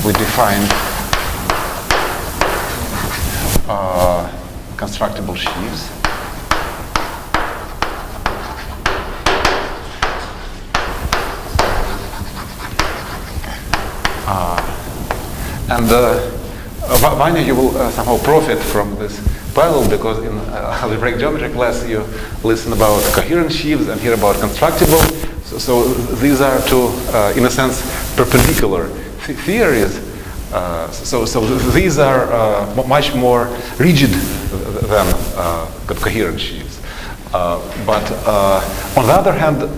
we defined constructible sheaves. And Vanya, you will somehow profit from this parallel, because in algebraic geometry class you listen about coherent sheaves and hear about constructible. So these are two, in a sense, perpendicular theories. So these are much more rigid than coherent sheaves. But on the other hand,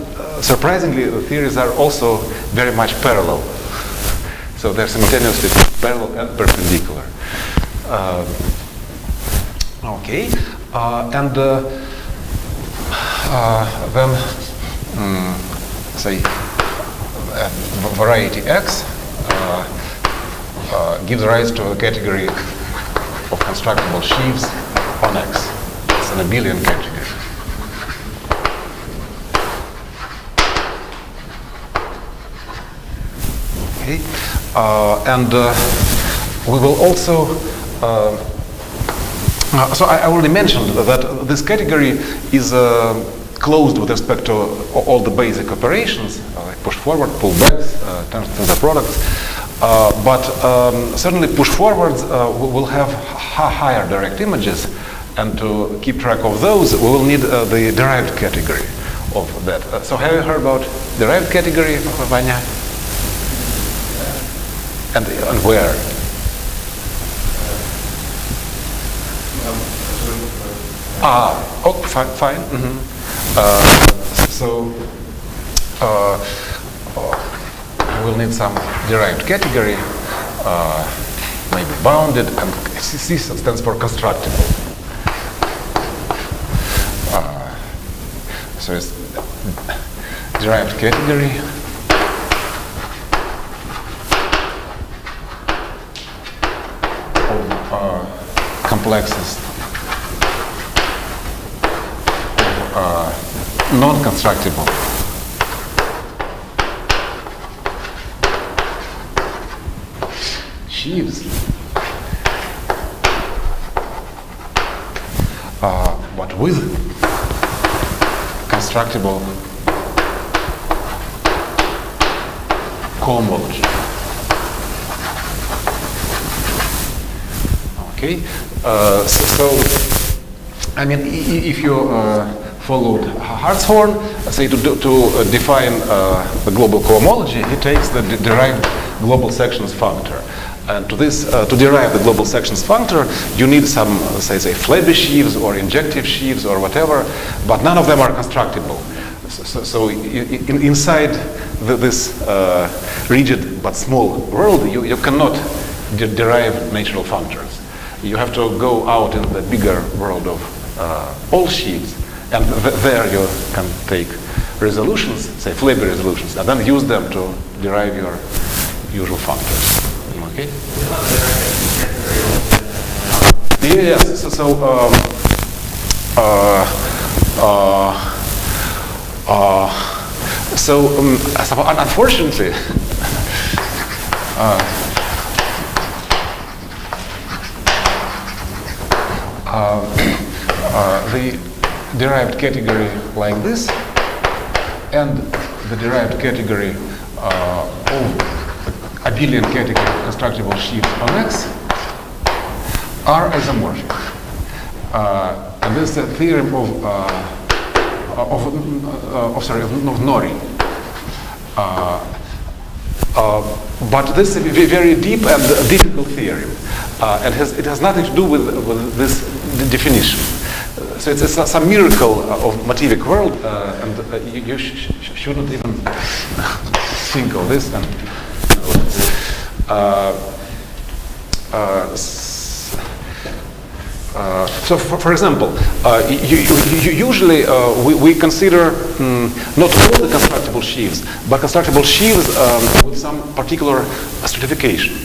surprisingly, the theories are also very much parallel. So they're simultaneously parallel and perpendicular. Okay, and then say variety X gives rise to a category of constructible sheaves on X. It's an Abelian category. Okay, and we will also. So I already mentioned that this category is closed with respect to all the basic operations, like push forward, pull backs, tensor products. But certainly push forwards will have higher direct images, and to keep track of those, we will need the derived category of that. So have you heard about derived category, Vanya? And where? Oh, fine. Mm-hmm. We'll need some derived category, maybe bounded, and C stands for constructible. So it's derived category. Complexes non-constructible sheaves, but with constructible chromology. Okay, so I mean, if you followed Hartshorne, say to define the global chromology, he takes the derived global sections functor. And to this, to derive the global sections functor, you need some, say Flebby sheaves or injective sheaves or whatever, but none of them are constructible. So inside this rigid but small world, you cannot derive natural functors. You have to go out in the bigger world of all sheaves, and there you can take resolutions, say Flebby resolutions, and then use them to derive your usual functors. Okay? Yes. So unfortunately, the derived category like this and the derived category of Abelian category of constructible sheaves on X are isomorphic. And this is the theorem of Norrie. But this is a very deep and difficult theorem, and it has nothing to do with this definition. So it's some miracle of motivic world, and you shouldn't even think of this. And so, for example, usually we consider not all the constructible sheaves, but constructible sheaves with some particular stratification.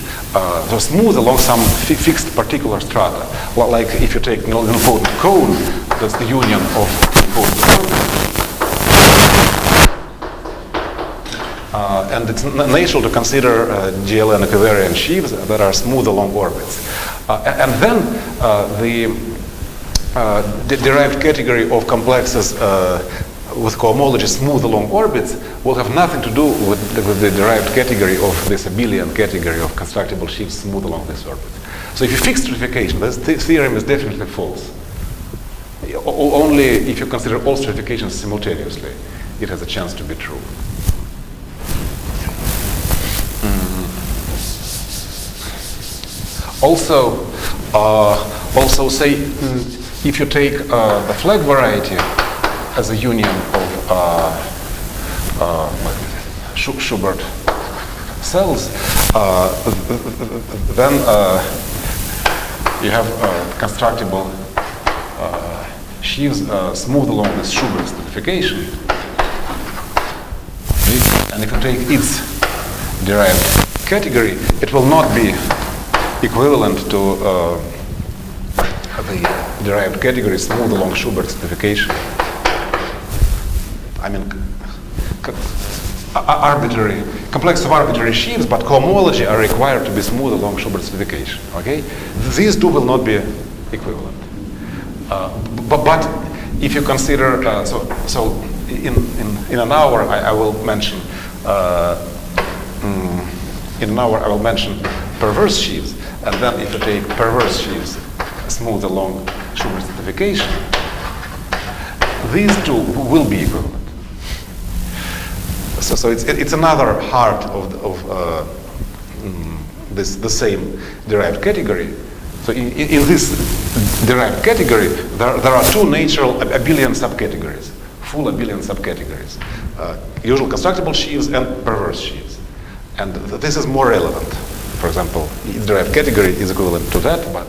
So smooth along some fixed particular strata. Well, like if you take nilpotent cone, that's the union of nilpotent cone. And it's natural to consider GLN equivariant sheaves that are smooth along orbits. And then the derived category of complexes with cohomology smooth along orbits will have nothing to do with the derived category of this Abelian category of constructible sheaves smooth along this orbit. So if you fix stratification, this theorem is definitely false. Only if you consider all stratifications simultaneously, it has a chance to be true. Also, say if you take the flag variety as a union of Schubert cells, then you have constructible sheaves smooth along this Schubert stratification. And if you take its derived category, it will not be equivalent to the derived category smooth along Schubert stratification. I mean, arbitrary, complexes of arbitrary sheaves, but cohomology are required to be smooth along Schubert stratification. Okay, these two will not be equivalent. But if you consider, so in an hour I will mention perverse sheaves, and then if you take perverse sheaves smooth along Schubert stratification, these two will be equivalent. So it's another part of the same derived category. So in this derived category, there are two natural Abelian subcategories, full Abelian subcategories, usual constructible sheaves and perverse sheaves. And this is more relevant. For example, its derived category is equivalent to that, but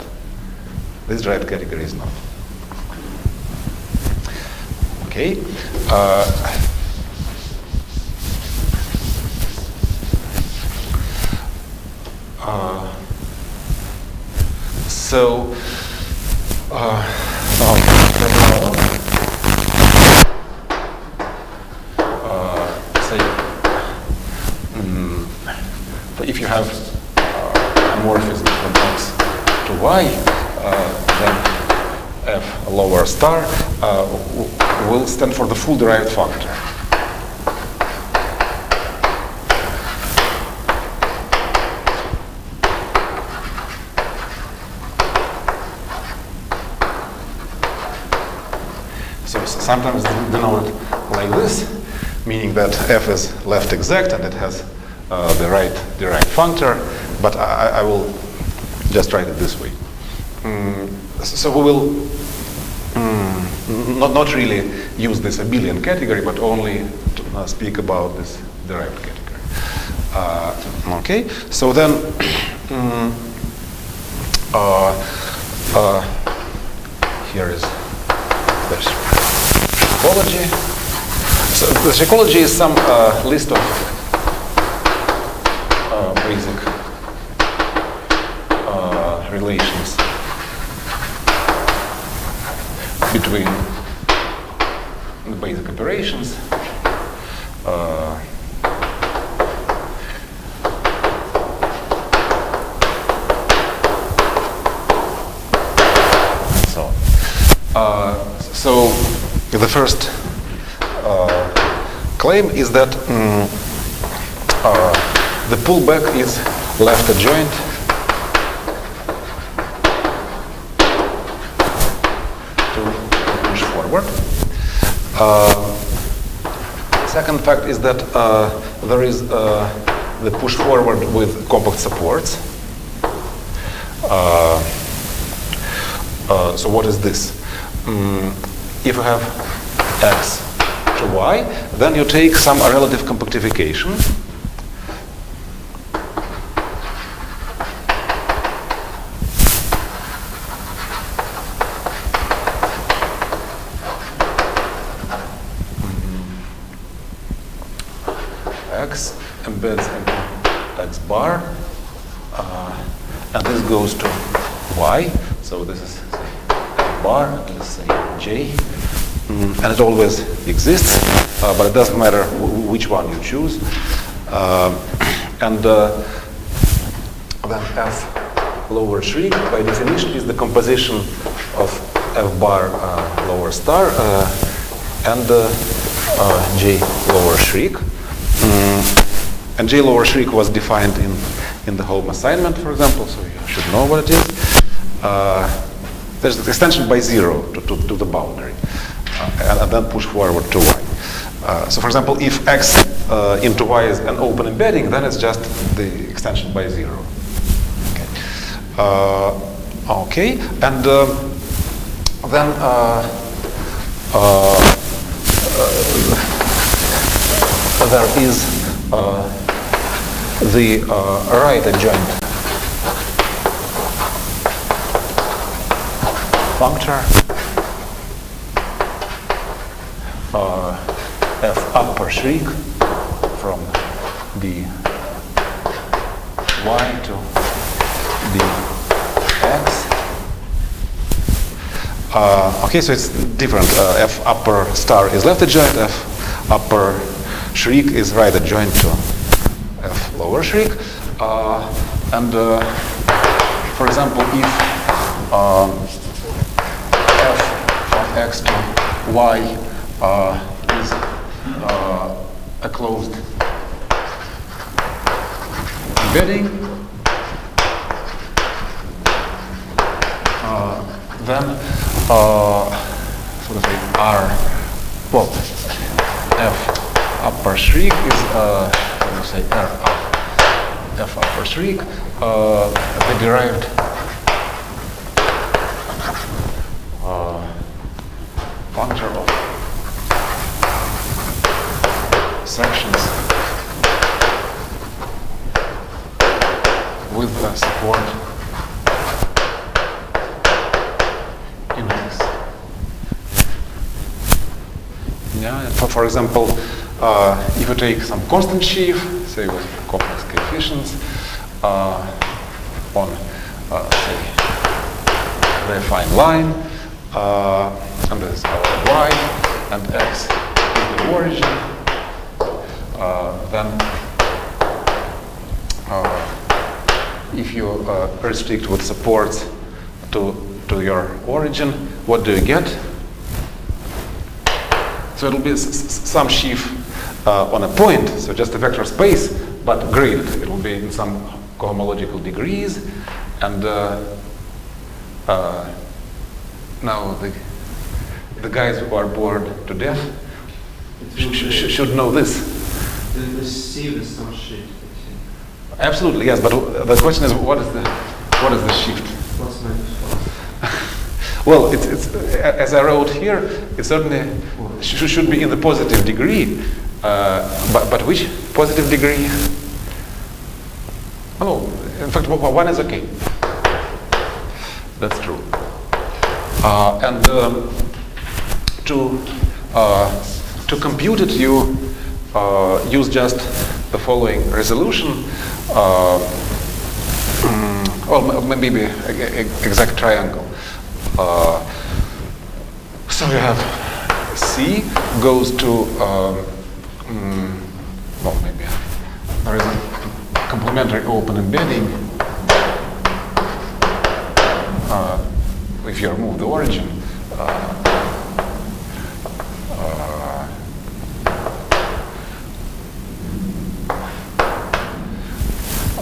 this derived category is not. Okay. So if you have morphism from X to Y, then F lower star will stand for the full derived functor. So sometimes denoted like this, meaning that F is left exact and it has the right derived functor, but I will just write it this way. So we will not really use this Abelian category, but only to speak about this derived category. Okay, so then here is this psychology. So the psychology is some list of basic relations between the basic operations. So the first claim is that the pullback is left adjoint to push forward. Second fact is that there is the push forward with compact supports. So what is this? If you have X to Y, then you take some relative compactification. X embeds into X bar, and this goes to Y. So this is X bar, and let's say J, and it always exists, but it doesn't matter which one you choose. And then F lower shriek, by definition, is the composition of F bar lower star and J lower shriek. And J lower shriek was defined in the home assignment, for example, so you should know what it is. There's the extension by 0 to the boundary, and then push forward to y. So for example, if x into y is an open embedding, then it's just the extension by 0. Okay, and then there is the right adjoint functor F upper shriek from B y to B x. Okay, so it's different. F upper star is left adjoint, F upper shriek is right adjoint to F lower shriek. And for example, if F from x to y is a closed embedding, then so to say R, well, F upper shriek is let me say R up, F upper shriek, the derived functor of sections with the support in X. Yeah, for example, if you take some constant sheaf, say with complex coefficients, on say the affine line, and this is our y, and x is the origin, then if you restrict with supports to your origin, what do you get? So it'll be some sheaf on a point, so just a vector space, but graded. It will be in some cohomological degrees, and now the guys who are bored to death should know this. The sieve is some shift. Absolutely, yes. But the question is, what is the shift? Plus minus one. Well, it's as I wrote here, it certainly should be in the positive degree. But which positive degree? Oh, in fact, one is okay. That's true. And to compute it, you use just the following resolution. Or maybe exact triangle. So you have C goes to well, maybe there is a complementary open embedding. If you remove the origin,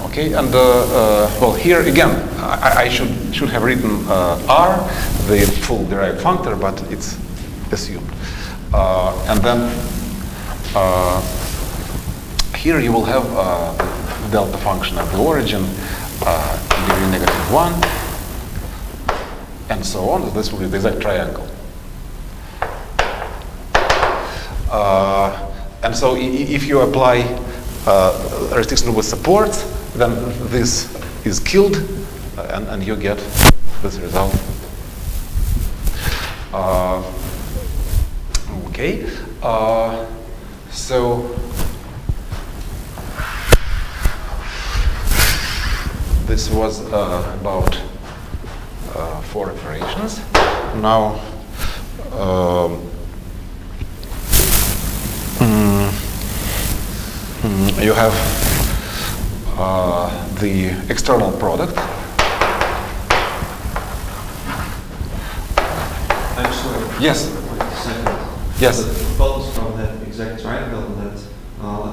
okay, and well, here again, I should have written R, the full derived functor, but it's assumed. And then here you will have the delta function of the origin, degree -1, and so on. This will be the exact triangle. And so if you apply restriction with supports, then this is killed, and you get this result. Okay, so this was about 4 operations. Now, you have the external product. Actually, Yes. wait a second. Yes. But it follows from that exact triangle that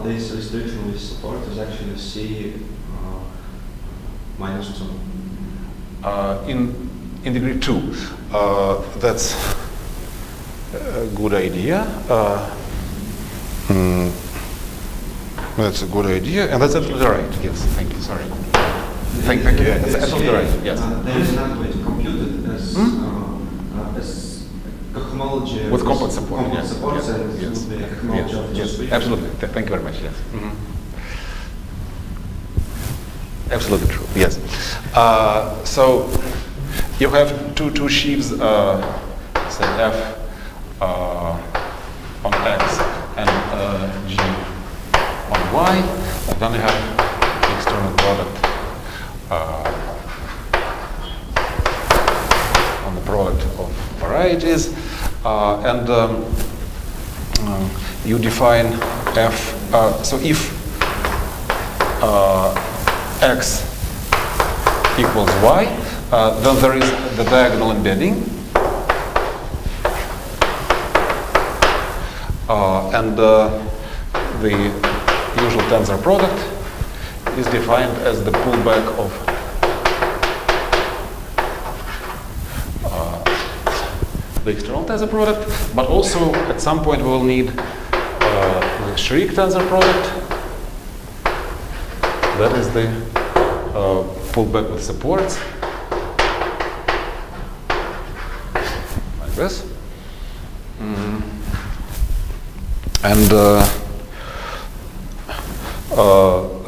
this restriction with support is actually C minus 2. In degree 2. That's a good idea. That's a good idea, and that's absolutely right. Yes, thank you. Sorry. Thank you. Yeah, that's absolutely right. Yes. There is another way to compute it as chromology With complex support. Complex Yes. support, Yes. and it Yes. would be a chromology of Yes. just Yes. Absolutely. Thank you very much. Yes. Absolutely true. Yes. So you have two sheaves, say F on X and G on Y, and then you have the external product on the product of varieties, and you define F. So if X equals Y, then there is the diagonal embedding, and the usual tensor product is defined as the pullback of the external tensor product, but also at some point we will need the Schrieg tensor product. That is the pullback with supports, like this. And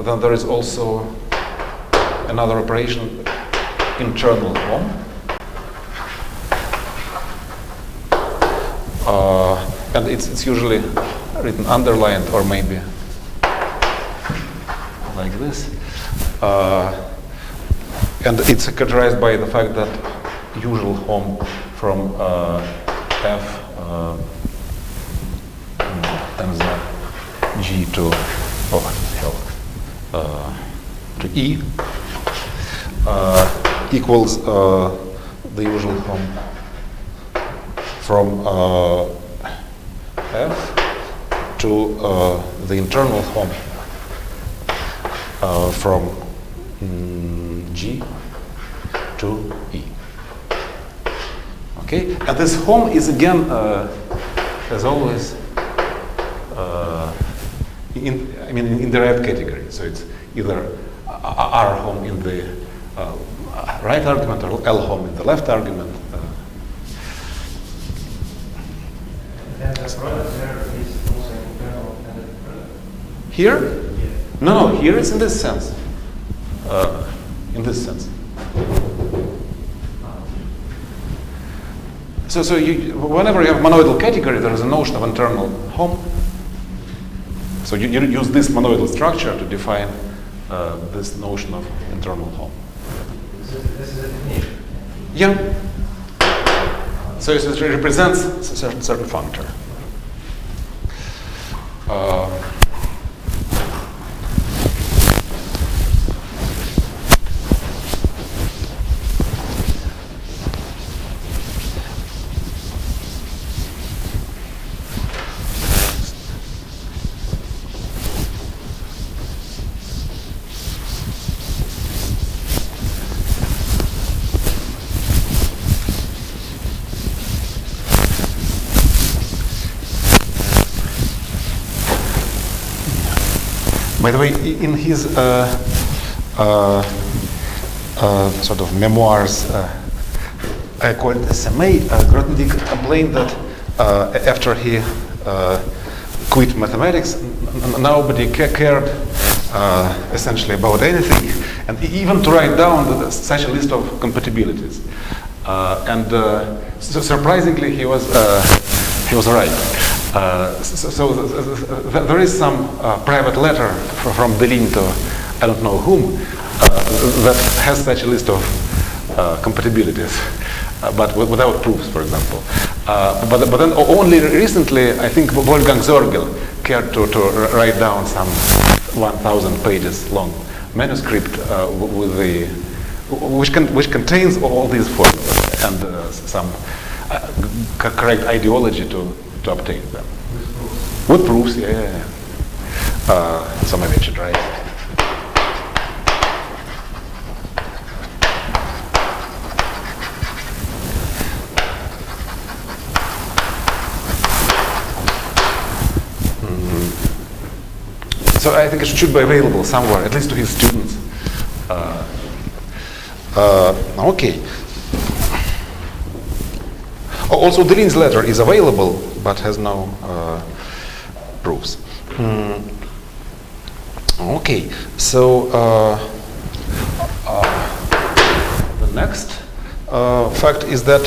then there is also another operation, internal home. And it's usually written underlined or maybe like this. And it's characterized by the fact that usual home from F tensor G to to E equals the usual home from F to the internal home from G to E. Okay, and this home is again, as always, in derived category. So it's either R home in the right argument or L home in the left argument. And the product there is also internal and the product. Here? Yeah. No, here it's in this sense. In this sense. So whenever you have monoidal category, there is a notion of internal home. So you use this monoidal structure to define this notion of internal home. This is a definition. Yeah. So it represents a certain functor. By the way, in his sort of memoirs, I call it SMA, Grothendieck complained that after he quit mathematics, nobody cared essentially about anything, and even to write down such a list of compatibilities. So surprisingly, he was right. So there is some private letter from Delin to I don't know whom that has such a list of compatibilities, but without proofs, for example. But then only recently, I think Wolfgang Zorgel cared to write down some 1,000 pages long manuscript with the which contains all these formulas and some correct ideology to obtain them. With proofs, yeah. So maybe I should write. So I think it should be available somewhere, at least to his students. Okay. Also, Deline's letter is available, but has no proofs. Okay. So the next fact is that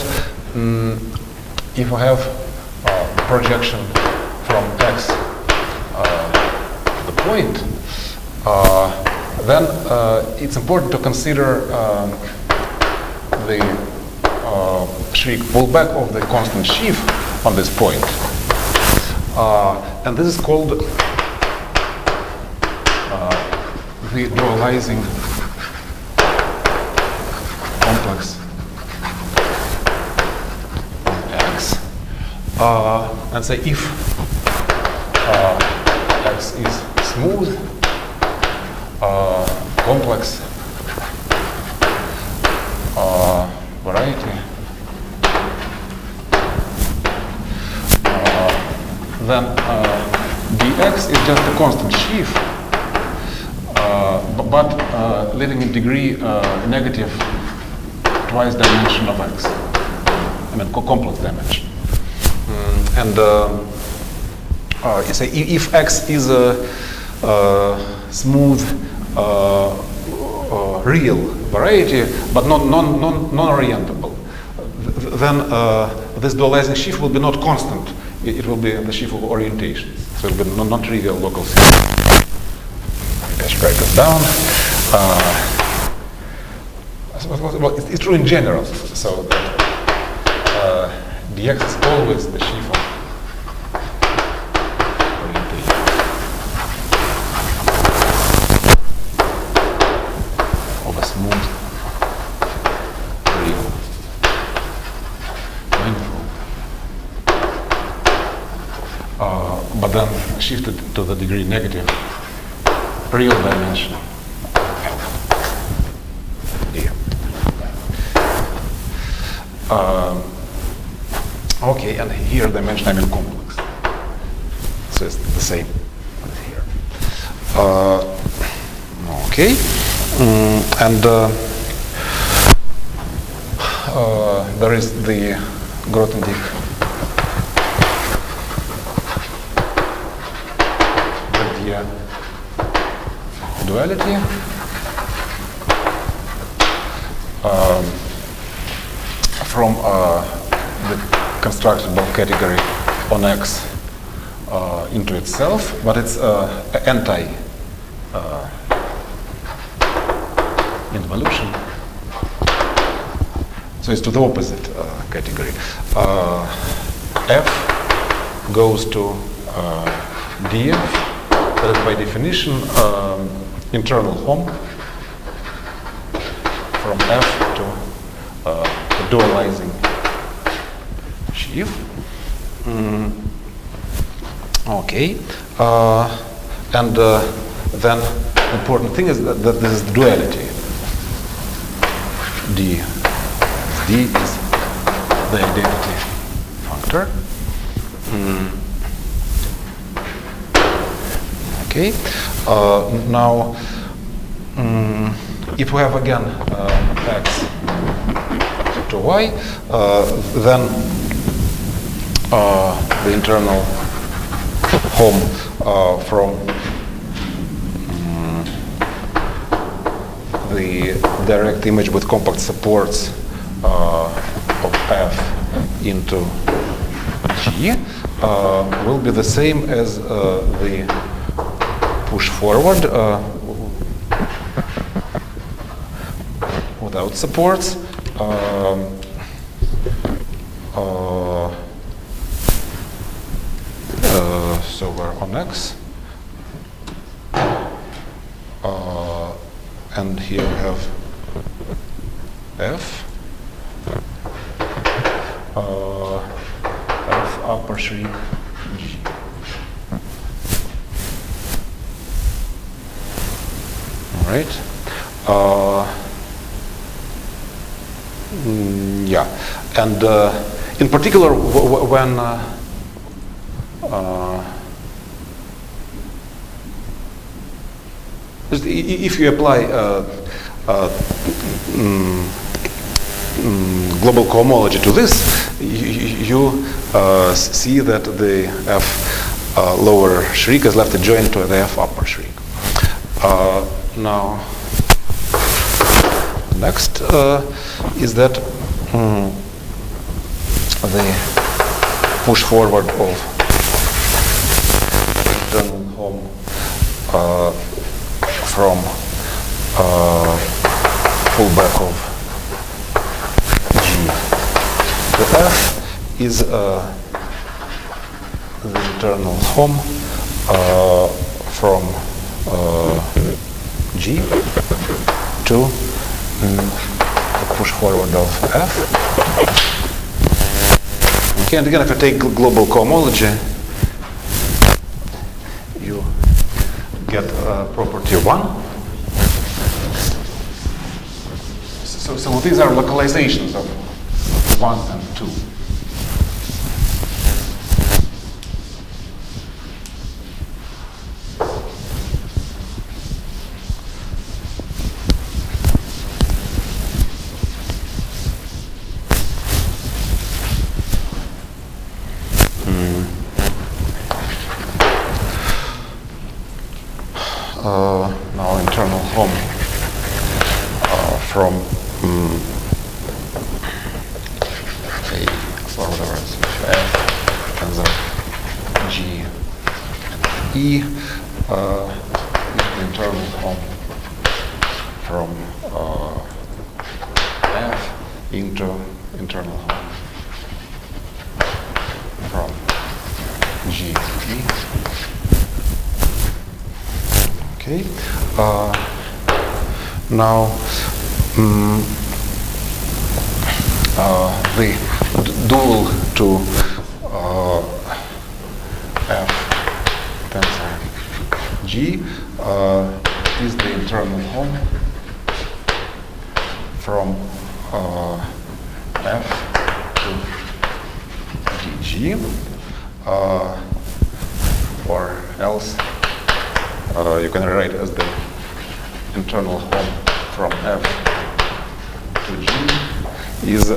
if we have the projection from X the point, then it's important to consider the Schwick pullback of the constant sheaf on this point. And this is called the dualizing complex X. And say if X is smooth, complex variety, then dx is just a constant sheaf, but living in degree negative twice dimension of X. I mean complex dimension. And you say if X is a smooth real variety, but non-orientable, then this dualizing sheaf will be not constant. It will be the sheaf of orientations. So it will be non-trivial local system. I should write this down. Well, it's true in general. So that dx is always the sheaf of of a smooth, real, pointful, but then shifted to the degree negative real dimension d. Okay, and here dimension I mean complex, so it's the same as here. Okay, and there is the Grothendieck duality. From the constructible category on X into itself, but it's anti involution. So it's to the opposite category. F goes to df, that is by definition internal home from F to the dualizing sheaf. Okay, and then the important thing is that this is the duality. D is the identity functor. Okay, now if we have again X to Y, then the internal home from the direct image with compact supports of F into G will be the same as the push forward without supports. So we're on X. and here we have F. F upper shriek G. All right. Yeah, and in particular, when if you apply global cohomology to this, you see that the F lower shriek is left adjoint to the F upper shriek. Now, next is that the push forward of internal home from pullback of G to F is the internal home from G to the push forward of F. Okay, and again, if you take global cohomology, you get property 1. So these are localizations of 1 and 2. Now internal home from for whatever it's F turns out G and E is the internal home from F into internal home from G to E. Okay. Now, the dual to F tensor G is the internal home from F to DG, or else you can write as the internal home from F to G is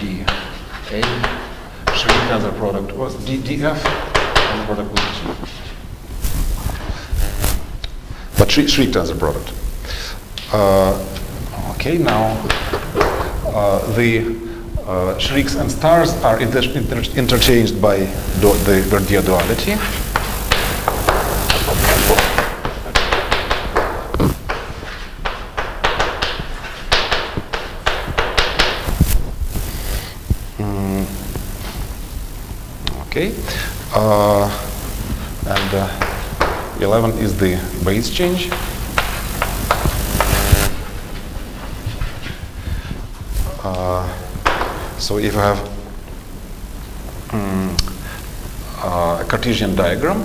dA shriek as a product was dF as a product with G, but shriek as a product. Okay, now the shrieks and stars are interchanged by the Verdier duality. Okay, and 11 is the base change. So if I have a Cartesian diagram,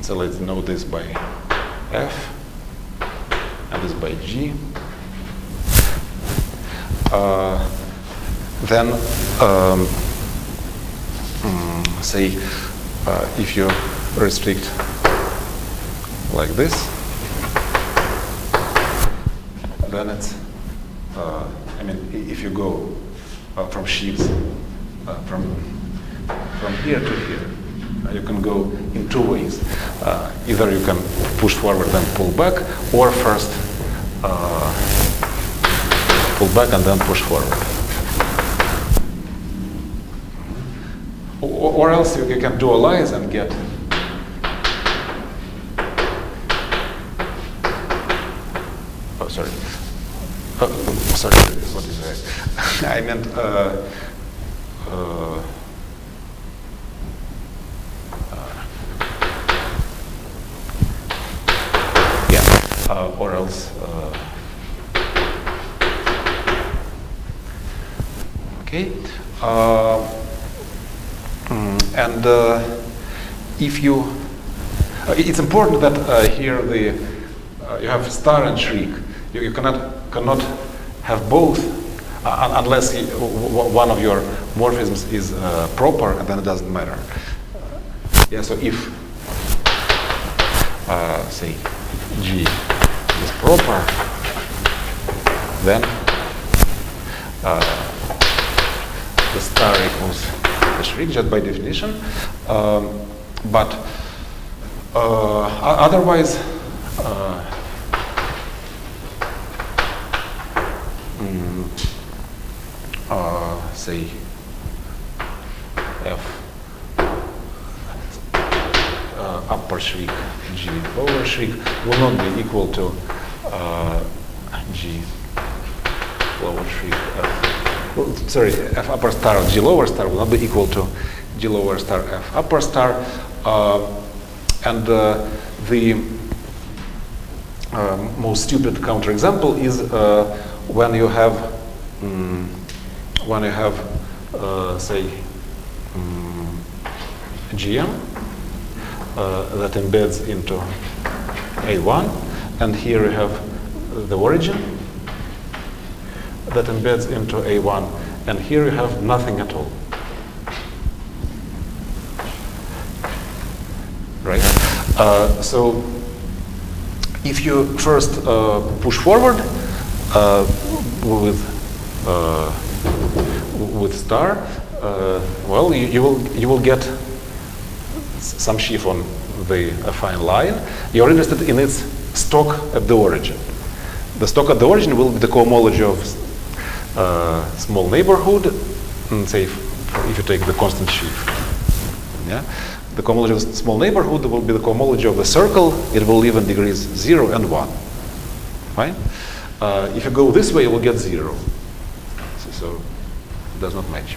so let's know this by F and this by G. Then say if you restrict like this, then it's I mean if you go from Sheaves from here to here, you can go in two ways. Either you can push forward and pull back, or first pull back and then push forward. Or else you can dualize and get sorry. Sorry, what is that? I meant yeah, or else. Okay, and if you, it's important that here you have star and shriek. You cannot have both unless one of your morphisms is proper, and then it doesn't matter. Yeah, so if say G is proper, then the star equals the shriek just by definition, but otherwise say F upper shriek, G lower shriek will not be equal to G lower shriek. Well, sorry, F upper star G lower star will not be equal to G lower star F upper star, and the most stupid counterexample is when you have say GM that embeds into A1, and here you have the origin that embeds into A1, and here you have nothing at all. Right? So if you first push forward with star, well, you will get some sheaf on the affine line. You're interested in its stock at the origin. The stock at the origin will be the cohomology of small neighborhood, say if you take the constant sheaf. Yeah, the cohomology of small neighborhood will be the cohomology of the circle. It will live in degrees 0 and 1. Fine. If you go this way, you will get 0. So it does not match.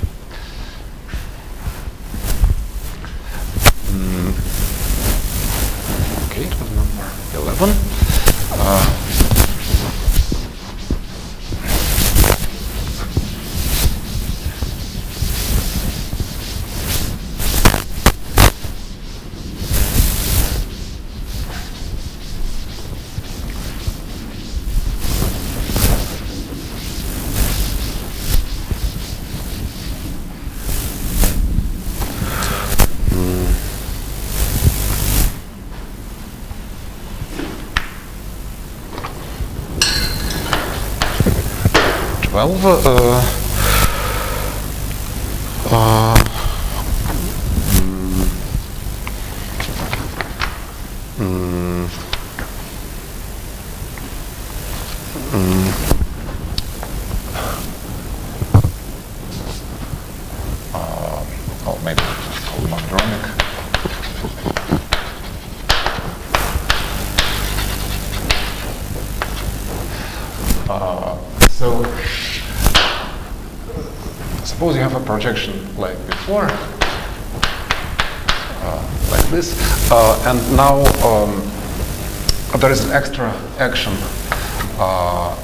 Okay, it was number 11. Maybe holomodromic. So suppose you have a projection like before, like this, and now there is an extra action of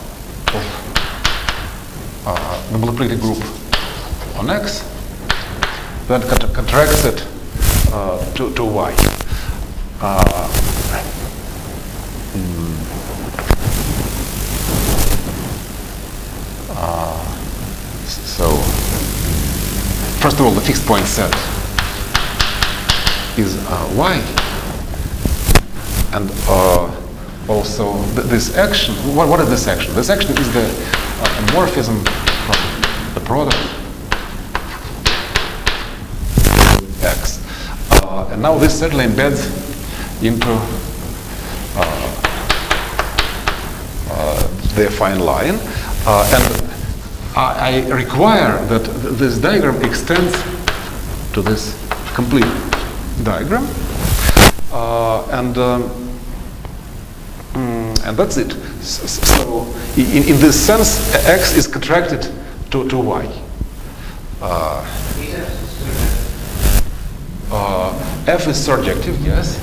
the multiplicity group on X that contracts it to Y. So, first of all, the fixed point set is Y, and also this action. What is this action? This action is the morphism from the product X, and now this certainly embeds into the affine line, and I require that this diagram extends to this complete And that's it. So in this sense, X is contracted to Y. F is surjective, yes.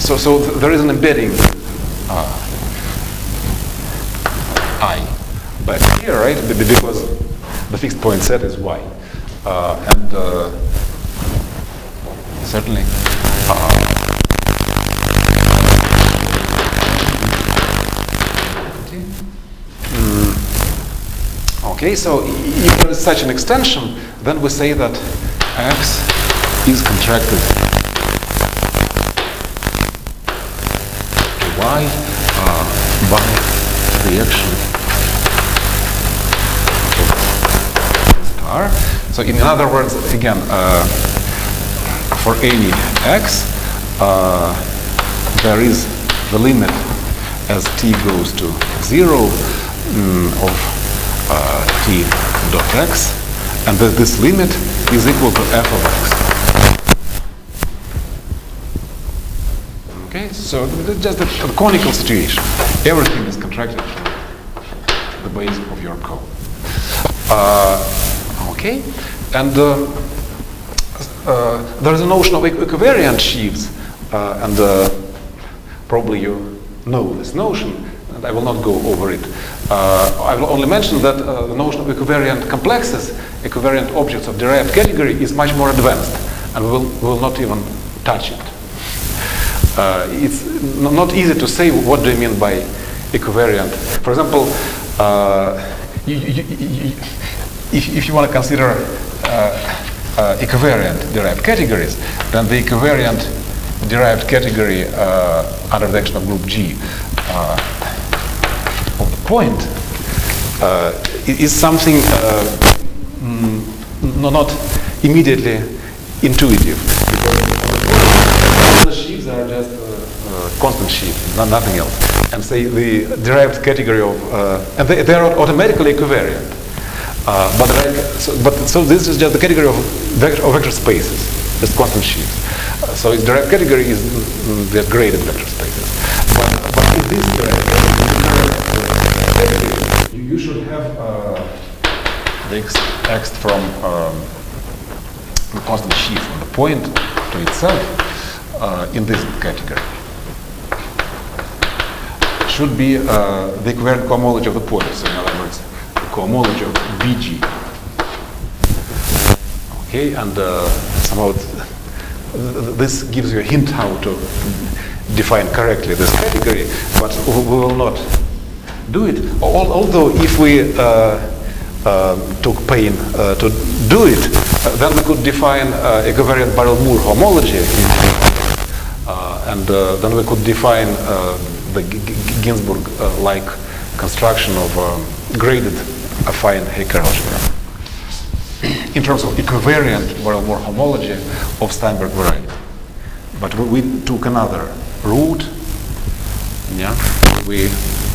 So there is an embedding I back here, right? Because the fixed point set is Y. And certainly okay, so if there is such an extension, then we say that X is contracted to Y by reaction of star. So in other words, again, for any X, there is the limit as t goes to 0 of t dot x, and this limit is equal to f of x. Okay, so that's just a conical situation. Everything is contracted to the base of your code. Okay, and there is a notion of equivariant sheaves, and probably you know this notion, and I will not go over it. I will only mention that the notion of equivariant complexes, equivariant objects of derived category, is much more advanced, and we will not even touch it. It's not easy to say what do you mean by equivariant. For example, if you want to consider equivariant derived categories, then the equivariant derived category under the action of group G of the point is something not immediately intuitive, because the sheaves are just constant sheaves, nothing else. And say the derived category of and they are automatically equivariant. So this is just the category of vector spaces, just constant sheaves. So its derived category is the graded vector spaces. But in this derived category, you should have the x from the constant sheaf from the point to itself in this category. Should be the equivariant cohomology of the point. So in other words, the cohomology of BG. Okay, and somehow this gives you a hint how to define correctly this category, but we will not do it. Although if we took pain to do it, then we could define equivariant Barrel-Moore homology, and then we could define the Ginsburg-like construction of graded affine Hecke algebra in terms of equivariant Barrel-Moore homology of Steinberg variety. But we took another route. Yeah, we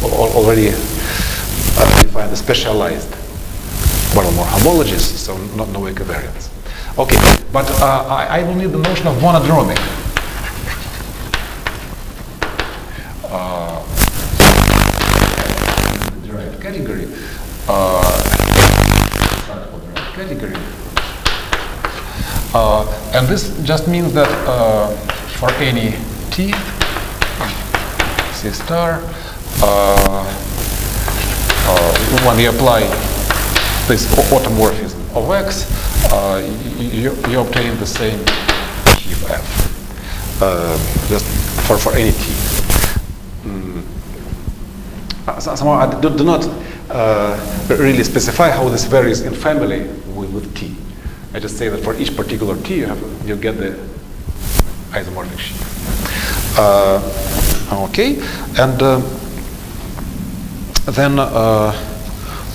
already defined the specialized Barrel-Moore homologies, so no equivariance. Okay, but I will need the notion of monodromic. Derived category. Category. And this just means that for any t, C star, when you apply this automorphism of x, you obtain the same sheaf f, just for any t. Somehow I do not really specify how this varies in family with t. I just say that for each particular t, you get the isomorphic sheaf. Okay, and then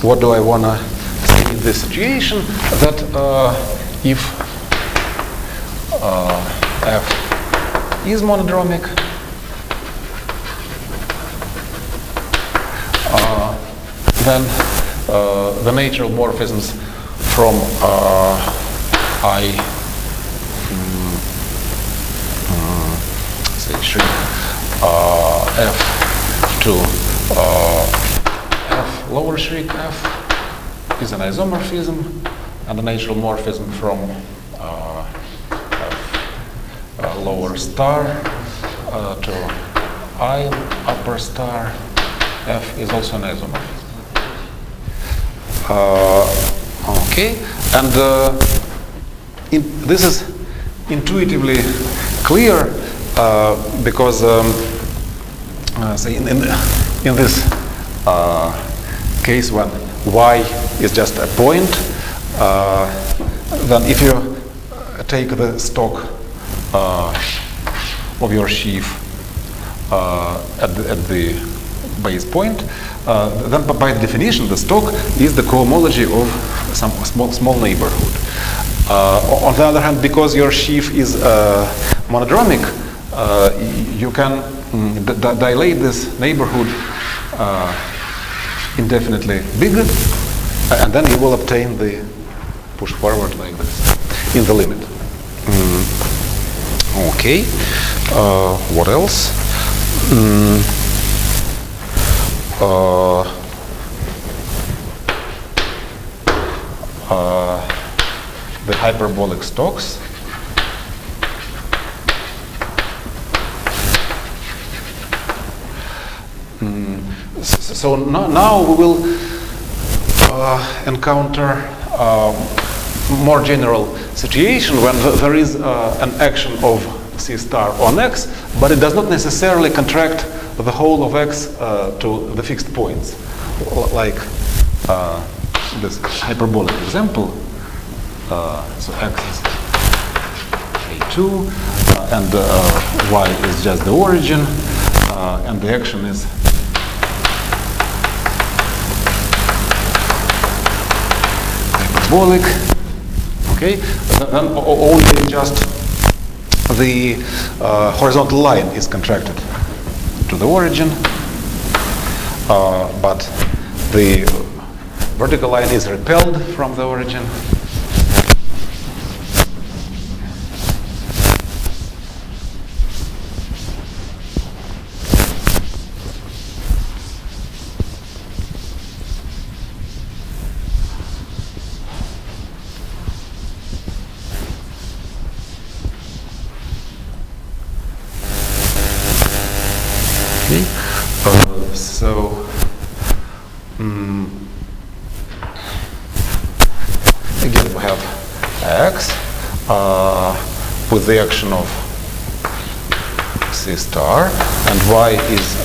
what do I want to say in this situation? That if f is monodromic, then the natural morphisms from say shrink f to f lower shrink f is an isomorphism and a natural morphism from f lower star to I upper star f is also an isomorphism. Okay, and this is intuitively clear because say in this case when y is just a point, then if you take the stock of your sheaf at the base point, then by definition the stock is the cohomology of some small neighborhood. On the other hand, because your sheaf is monodromic, you can dilate this neighborhood indefinitely bigger, and then you will obtain the push forward like this in the limit. Okay, what else? The hyperbolic stocks. So now we will encounter more general situation when there is an action of C star on X, but it does not necessarily contract the whole of X to the fixed points, like this hyperbolic example. So X is A2, and Y is just the origin, and the action is hyperbolic. Okay, then only just the horizontal line is contracted to the origin, but the vertical line is repelled from the origin. Again we have X with the action of C star, and Y is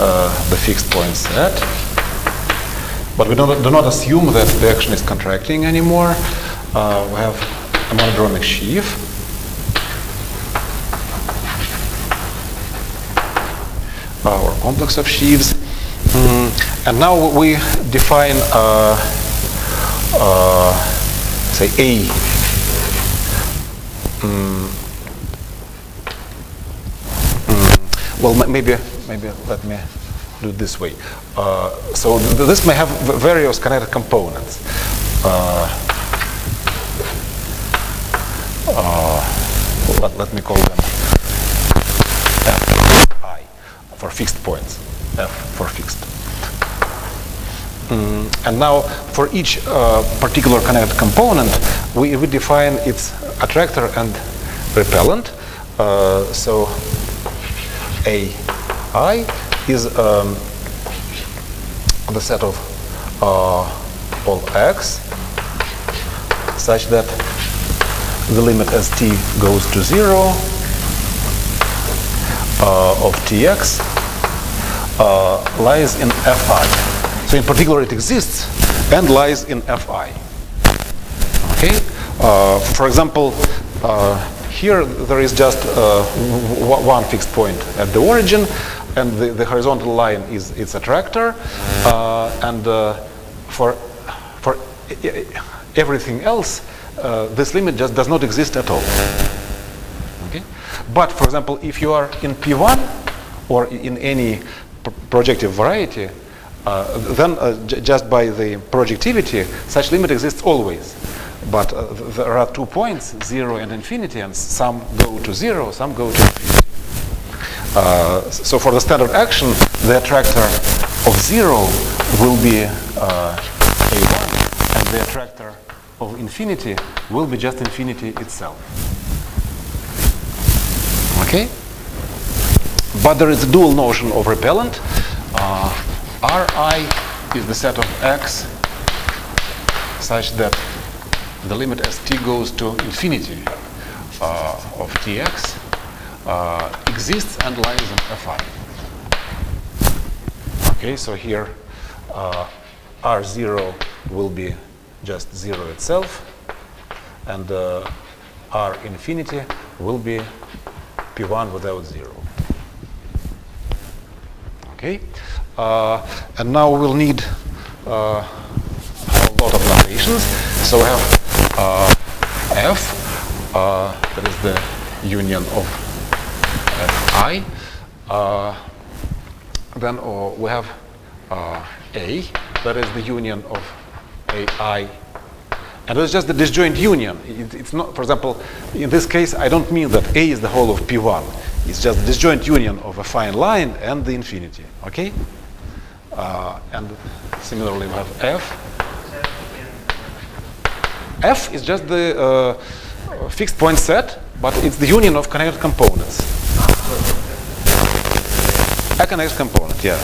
the fixed point set. But we do not assume that the action is contracting anymore. We have a monodromic sheaf. Or complex of sheaves. And now we define, say, A. Well, maybe let me do it this way. So this may have various connected components. Let me call them Fi for fixed points. F for fixed. And now for each particular connected component, we define its attractor and repellent. So AI is the set of all X such that the limit as t goes to 0 of tx lies in Fi. So in particular it exists and lies in Fi. Okay. For example, here there is just one fixed point at the origin, and the horizontal line is its attractor, and for everything else, this limit just does not exist at all. Okay? But for example, if you are in P1 or in any projective variety, then just by the projectivity, such limit exists always. But there are 2 points, 0 and infinity, and some go to 0, some go to infinity. So for the standard action, the attractor of 0 will be A1, and the attractor of infinity will be just infinity itself. Okay? But there is a dual notion of repellent. Ri is the set of x such that the limit as t goes to infinity of tx exists and lies in affine. Okay, so here R0 will be just 0 itself, and R infinity will be P1 without 0. Okay, and now we'll need a lot of notations. So we have F, that is the union of Fi. Then we have A, that is the union of AI. And it's just the disjoint union. It's not, for example, in this case, I don't mean that A is the whole of P1. It's just the disjoint union of a fine line and the infinity. Okay? And similarly, we have F. F is just the fixed point set, but it's the union of connected components. A connected component, yeah.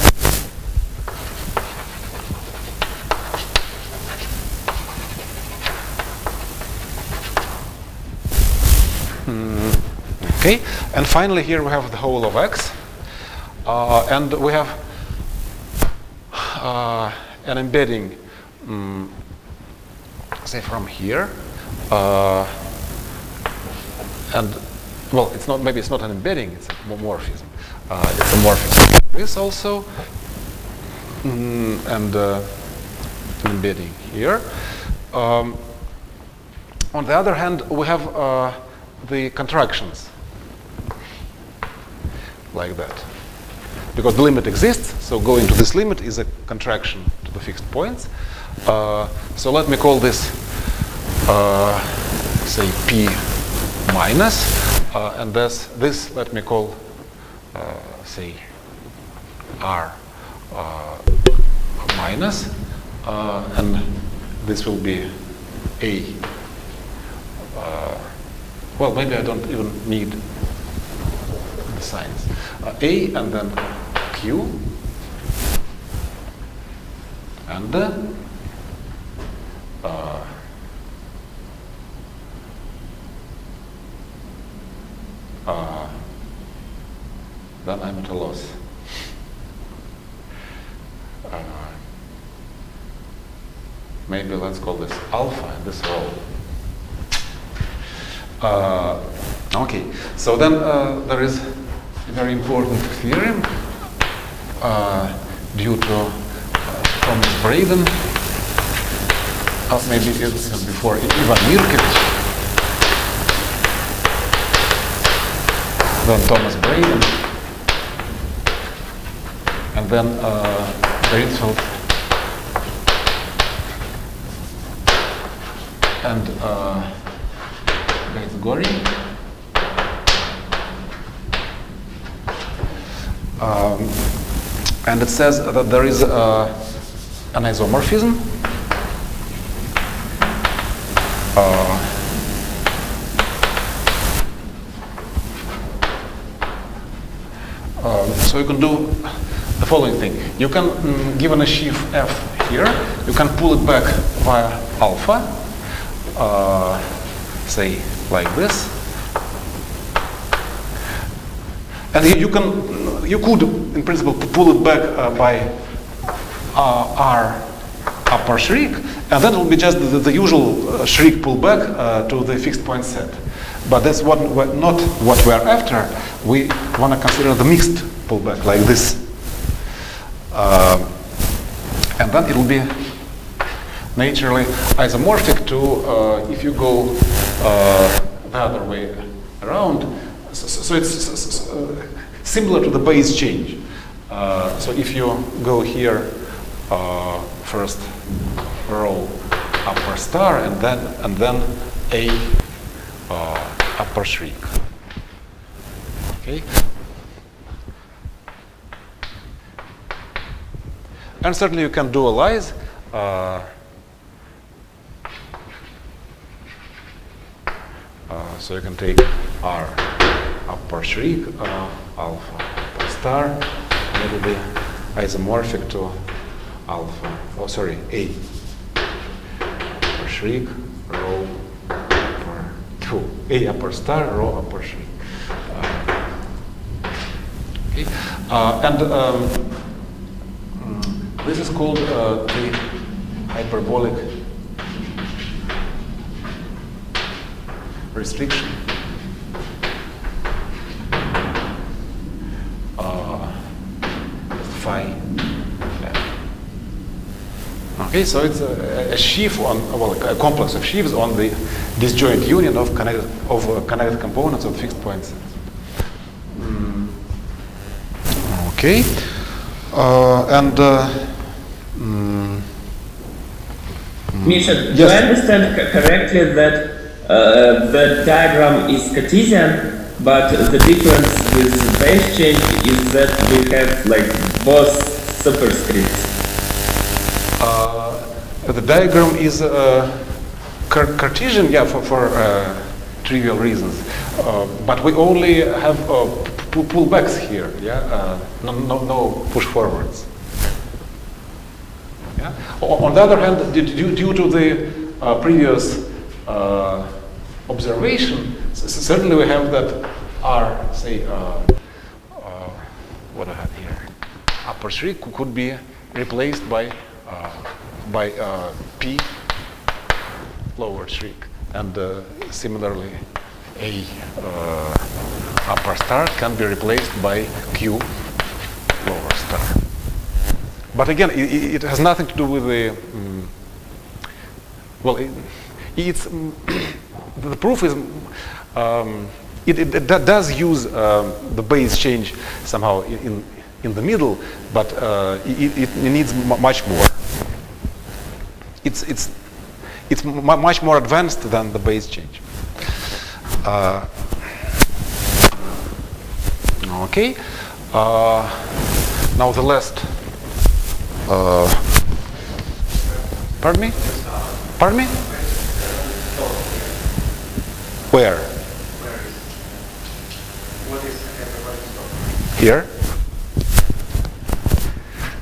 Okay, and finally here we have the whole of X, and we have an embedding, say from here, and well, it's not, maybe it's not an embedding, it's a morphism. It's a morphism. This also, and an embedding here. On the other hand, we have the contractions like that, because the limit exists, so going to this limit is a contraction to the fixed points. So let me call this say P minus, and this let me call say R minus, and this will be A. Well, maybe I don't even need the signs. A and then Q and then I'm at a loss. Maybe let's call this alpha and this rho. Okay, so then there is a very important theorem due to Thomas Braden, maybe it was before Ivan Mirkevich, then Thomas Braden, and then Reinfeldt, and Goring. And it says that there is an isomorphism so you can do the following thing. You can, given a sheaf F here, you can pull it back via alpha, say like this, and you could in principle pull it back by R upper Schrick, and then it will be just the usual Schrick pullback to the fixed point set. But that's not what we are after. We want to consider the mixed pullback like this, and then it will be naturally isomorphic to if you go the other way around. So it's similar to the base change. So if you go here, first row upper star, and then A upper Schrick. Okay. And certainly you can dualize. So you can take R upper shriek, alpha upper star, and it will be isomorphic to alpha, A upper shriek, rho upper, A upper star, rho upper shriek. Okay. This is called the hyperbolic restriction. Phi. Okay, so it's a sheaf on, well, a complex of sheaves on the disjoint union of connected components of fixed points. Okay, Misha, yes. do I understand correctly that the diagram is Cartesian, but the difference with the base change is that we have like both superscripts? The diagram is Cartesian, yeah, for trivial reasons. But we only have pullbacks here, yeah, no push forwards. Yeah. On the other hand, due to the previous observation, certainly we have that R, say, what I have here, upper shriek could be replaced by P lower shriek, and similarly, A upper star can be replaced by Q lower star. But again, it has nothing to do with the well. It's the proof is it does use the base change somehow in the middle, but it needs much more. It's much more advanced than the base change. Okay. Now the last. Pardon me? Pardon me? Where? What is hyperbolic stock? Here.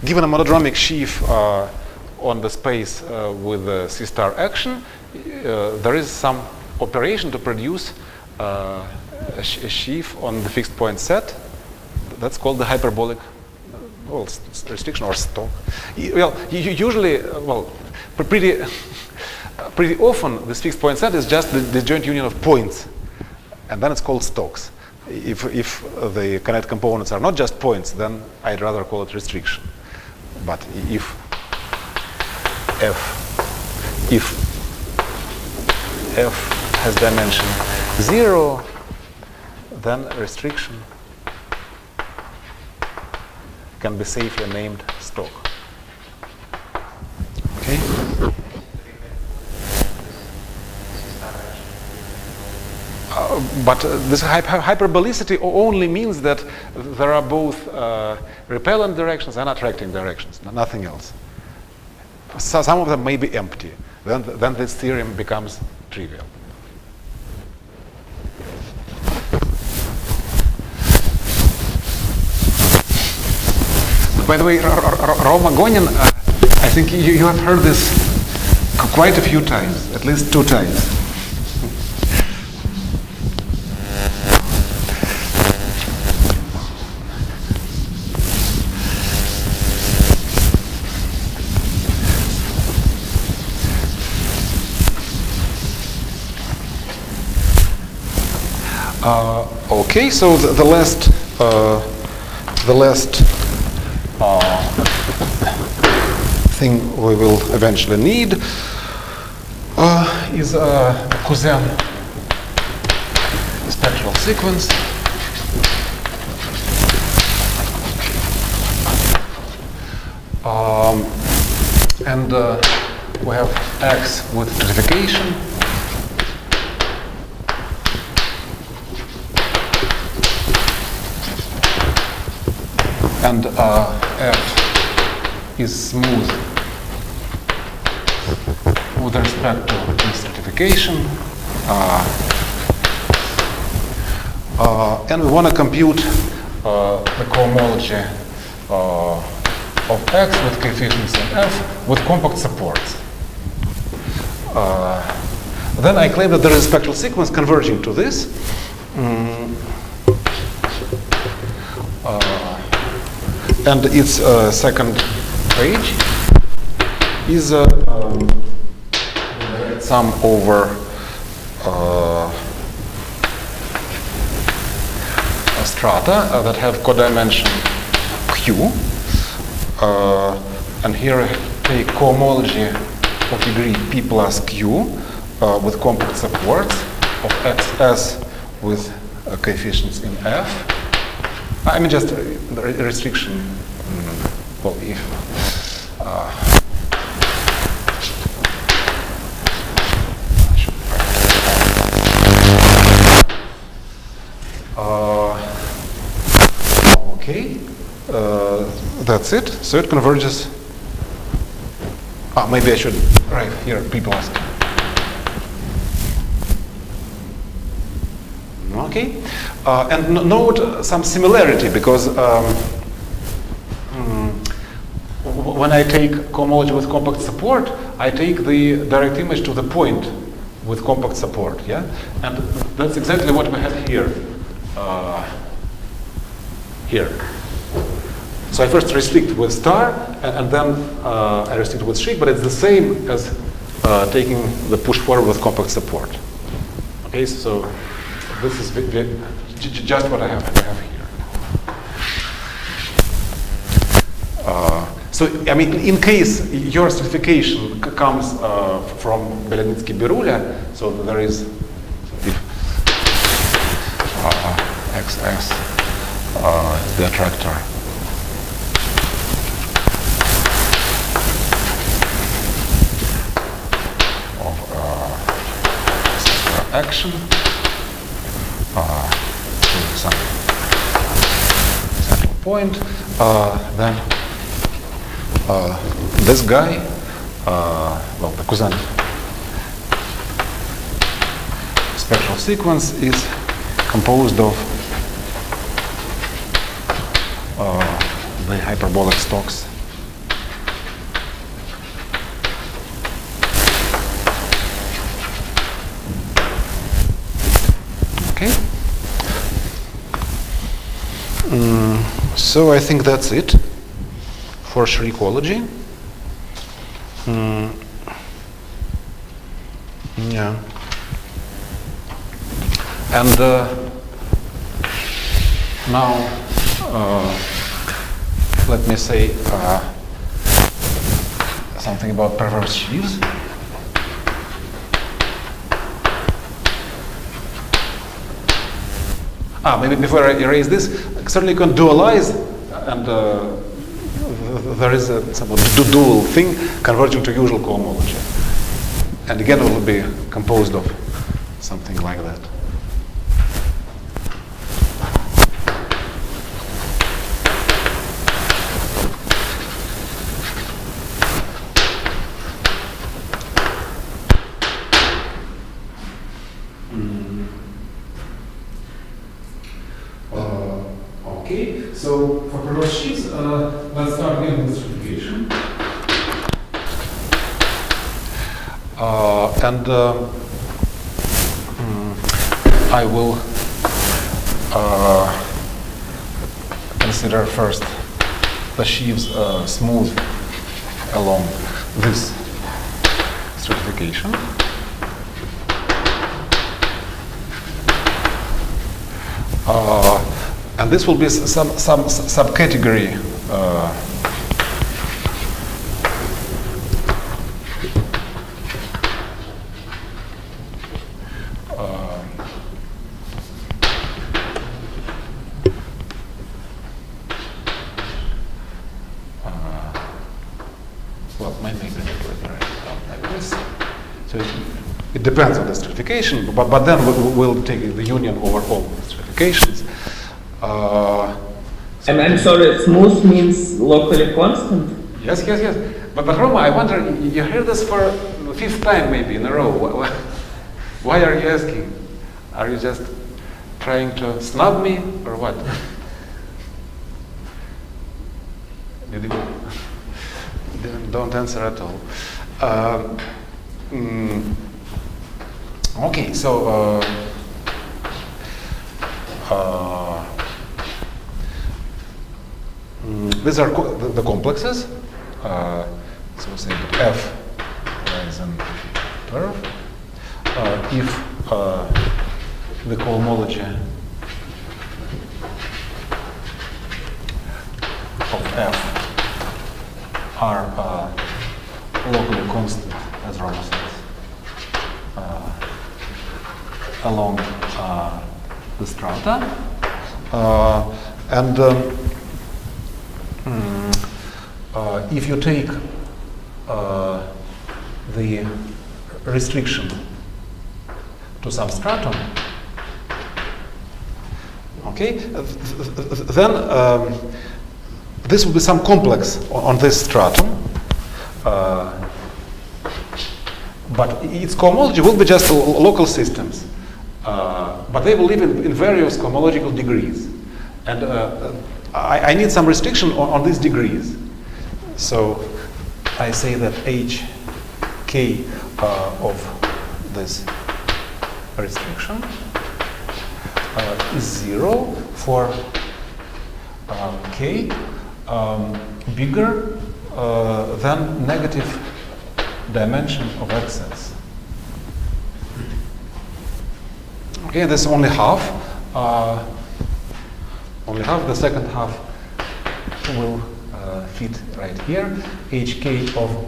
Given a monodromic sheaf on the space with a C star action, there is some operation to produce a sheaf on the fixed point set. That's called the hyperbolic restriction or stock. Well, usually, pretty often this fixed point set is just the joint union of points, and then it's called stocks. If the connected components are not just points, then I'd rather call it restriction. But if f has dimension 0, then restriction can be safely named stock. Okay. But this hyperbolicity only means that there are both repellent directions and attracting directions, nothing else. So some of them may be empty. Then this theorem becomes trivial. By the way, Roma-Gonin, I think you have heard this quite a few times, at least 2 times. Okay, so the last thing we will eventually need is a Cousin spectral sequence. And we have X with stratification. And F is smooth with respect to its stratification. And we want to compute the cohomology of X with coefficients in F with compact supports. Then I claim that there is a spectral sequence converging to this. And its second page is sum over strata that have codimension Q. And here I take cohomology of degree P plus Q with compact supports of XS with coefficients in F. I mean, just the restriction. Well, if okay, that's it. So it converges. Maybe I should write here P plus. Okay, and note some similarity because when I take cohomology with compact support, I take the direct image to the point with compact support, yeah? And that's exactly what we have here. Here. So I first restrict with star, and then I restrict with sheaf, but it's the same as taking the push forward with compact support. Okay, so this is just what I have here. So, I mean, in case your stratification comes from Belinsky-Birula, so there is if XS the attractor of action to some central point, then this guy, well, the Cousin spectral sequence is composed of the hyperbolic stocks okay. So I think that's it for ecology. Yeah. And now let me say something about perverse sheaves. Maybe before I erase this, certainly you can dualize, and there is a somewhat dual thing converging to usual cohomology. And again, it will be composed of something like that. Okay, so for perverse sheaves, let's start again with stratification. And I will consider first the sheaves smooth along this stratification. And this will be some subcategory well, maybe like this. So it depends on the stratification, but then we'll take the union over all stratifications. I'm sorry, smooth means locally constant? Yes, yes, yes. But Roma, I wonder, you heard this for the 5th time maybe in a row. Why are you asking? Are you just trying to snub me or what? Don't answer at all. Okay, so these are the complexes. So say that F is an curve. If the chromology of F are locally constant, as Roma says, along the strata, and if you take the restriction to some stratum, okay, then this will be some complex on this stratum, but its cohomology will be just local systems, but they will live in various cohomological degrees, and I need some restriction on these degrees. So I say that Hk of this restriction is 0 for k bigger than negative dimension of x's. Okay, this is only half. Only half. The second half will fit right here. Hk of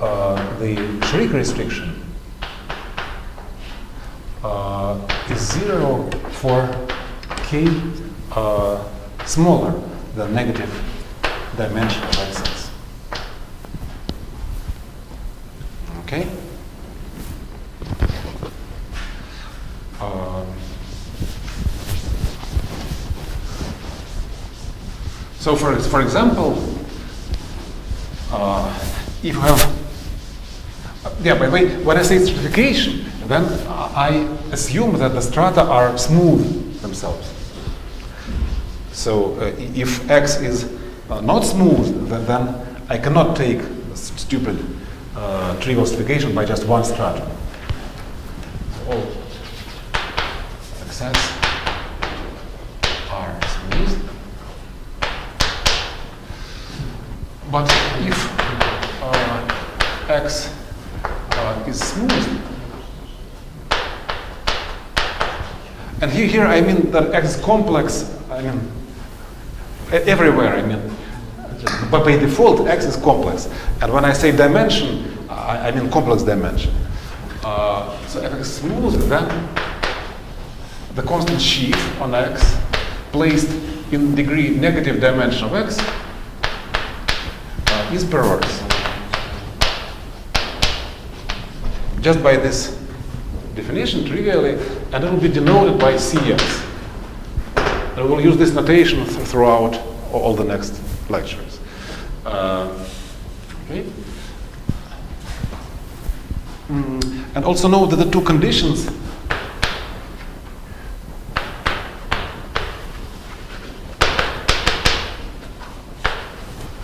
the Schrick restriction is 0 for k smaller than negative dimension of x's. Okay. So for example, if you have, by the way, when I say stratification, then I assume that the strata are smooth themselves. So if X is not smooth, then I cannot take stupid trivial stratification by just one stratum. All XS are smooth. But if X is smooth, and here I mean that X is complex, I mean everywhere, I mean, but by default X is complex. And when I say dimension, I mean complex dimension. So if X is smooth, then the constant sheaf on X placed in degree negative dimension of X is perverse. Just by this definition, trivially, and it will be denoted by Cs. And we will use this notation throughout all the next lectures. Okay. And also know that the two conditions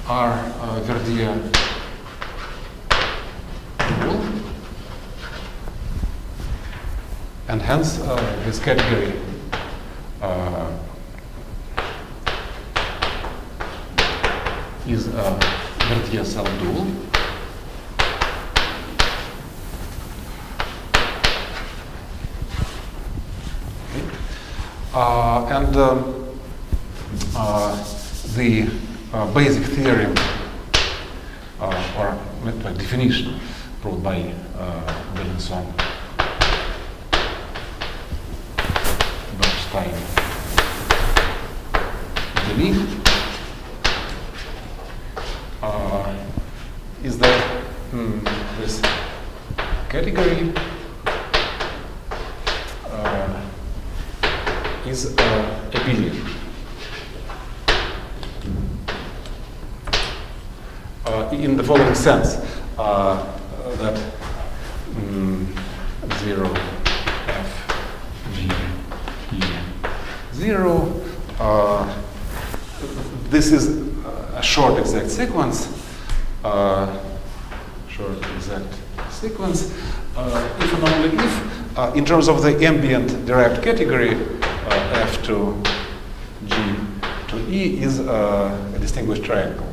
are Verdier rule, and hence this category is Verdier self-dual. Okay. And the basic theorem or definition proved by Berlinson, Bernstein, Delis, is that this category is Abelian. in the following sense, that 0 f g e 0. This is a short exact sequence. If and only if, in terms of the ambient derived category, f to g to e is a distinguished triangle.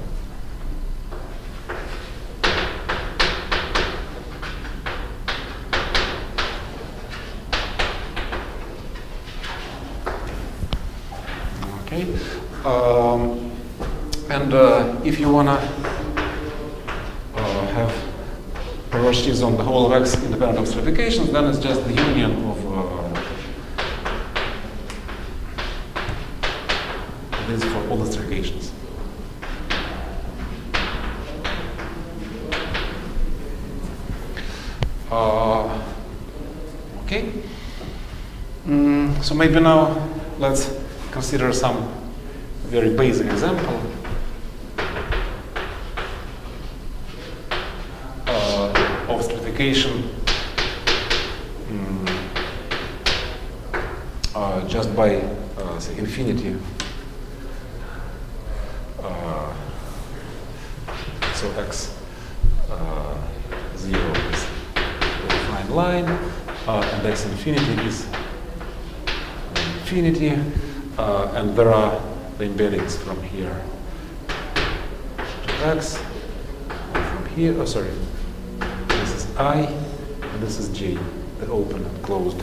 Okay, and if you wanna have perverse sheaves on the whole of X independent of stratifications, then it's just the union of this for all the stratifications. Okay. So maybe now let's consider some very basic example of stratification just by say infinity. So x 0 is a defined line, and x infinity is infinity, and there are the embeddings from here to x, from here, this is I, and this is j, the open and closed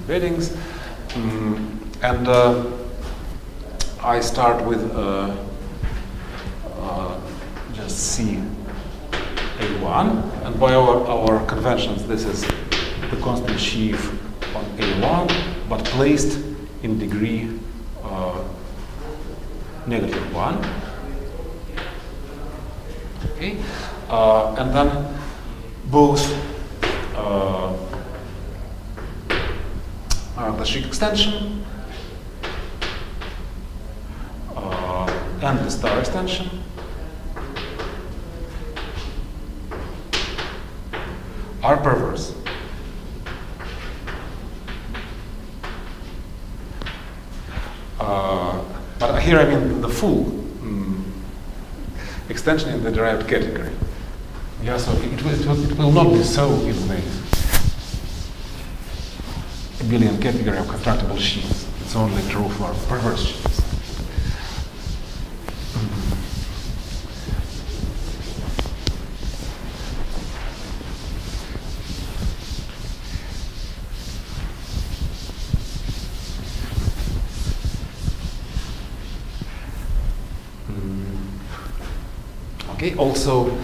embeddings. And I start with just C A1, and by our conventions, this is the constant sheaf on A1, but placed in degree -1. Okay, and then both the Sheaves extension and the star extension are perverse. But here I mean the full extension in the derived category. Yeah, so it will not be so in the Abelian category of constructible sheaves. It's only true for perverse sheaves. Okay, also,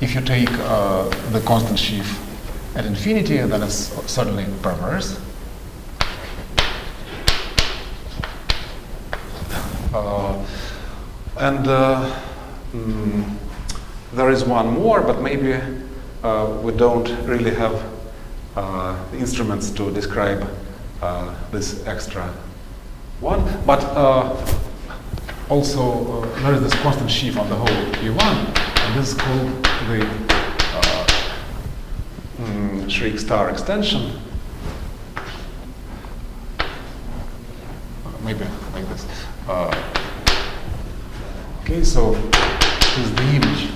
if you take the constant sheaf at infinity, then it's certainly perverse. There is one more, but maybe we don't really have the instruments to describe this extra one. But also, there is this constant sheaf on the whole P1, and this is called the Sheaves star extension. Maybe like this. Okay, so this is the image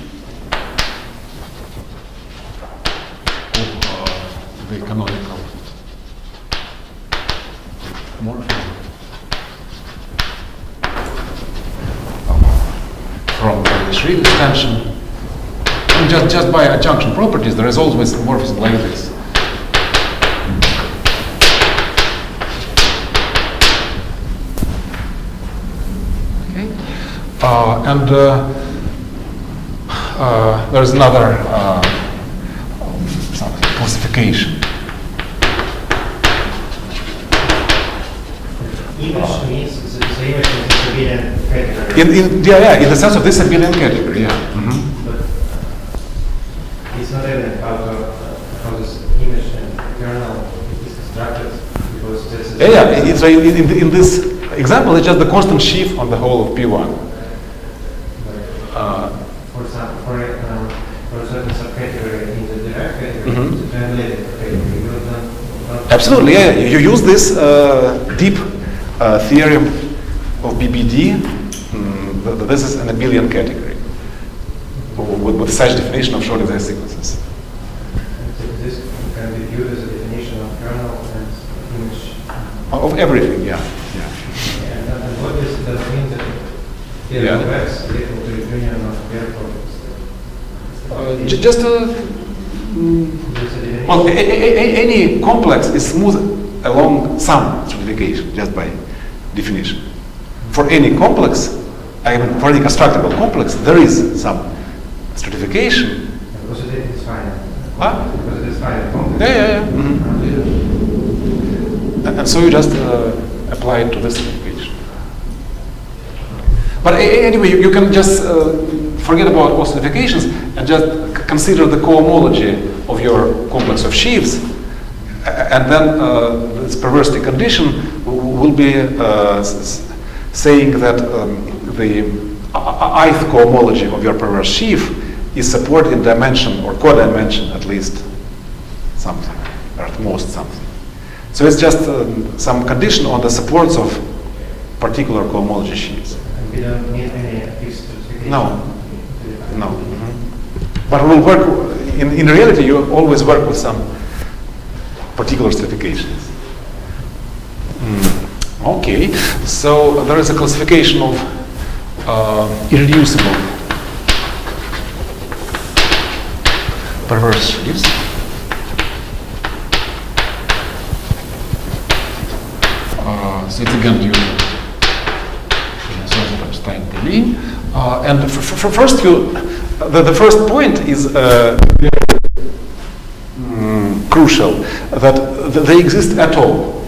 of the canonical morphism from the Sheaves extension. And just by adjunction properties, there is always a morphism like this. And there's another classification. Image means the image is Abelian category. In the sense of this Abelian category, yeah. Mm-hmm. But it's not evident how this image and kernel is constructed, because this is... In this example, it's just the constant sheaf on the whole of P1. for example, for a certain subcategory in the derived category, Mhm. the translated category, you don't Absolutely, yeah. You use this deep theorem of BBD. This is an abelian category with such definition of short exact sequences. This can be viewed as a definition of kernel and image. Of everything, yeah. And what does that mean that Yeah. of X is equal to union of pair products? Just Just a definition. well, any complex is smooth along some stratification, just by definition. For any complex, for any constructible complex, there is some stratification. Because it is finite. Huh? Because it is finite complex. Yeah. Mhm. And so you just apply it to this equation. But anyway, you can just forget about all stratifications and just consider the cohomology of your complex of sheaves, and then this perversity condition will be saying that the ith cohomology of your perverse sheaf is supported in dimension or codimension at least something, or at most something. So it's just some condition on the supports of particular cohomology sheaves. And we don't need any fixed stratification. No. But we'll work, in reality, you always work with some particular stratifications. Okay, so there is a classification of irreducible perverse sheaves. So it's again due to Stein-Delin. And first, the first point is crucial, that they exist at all.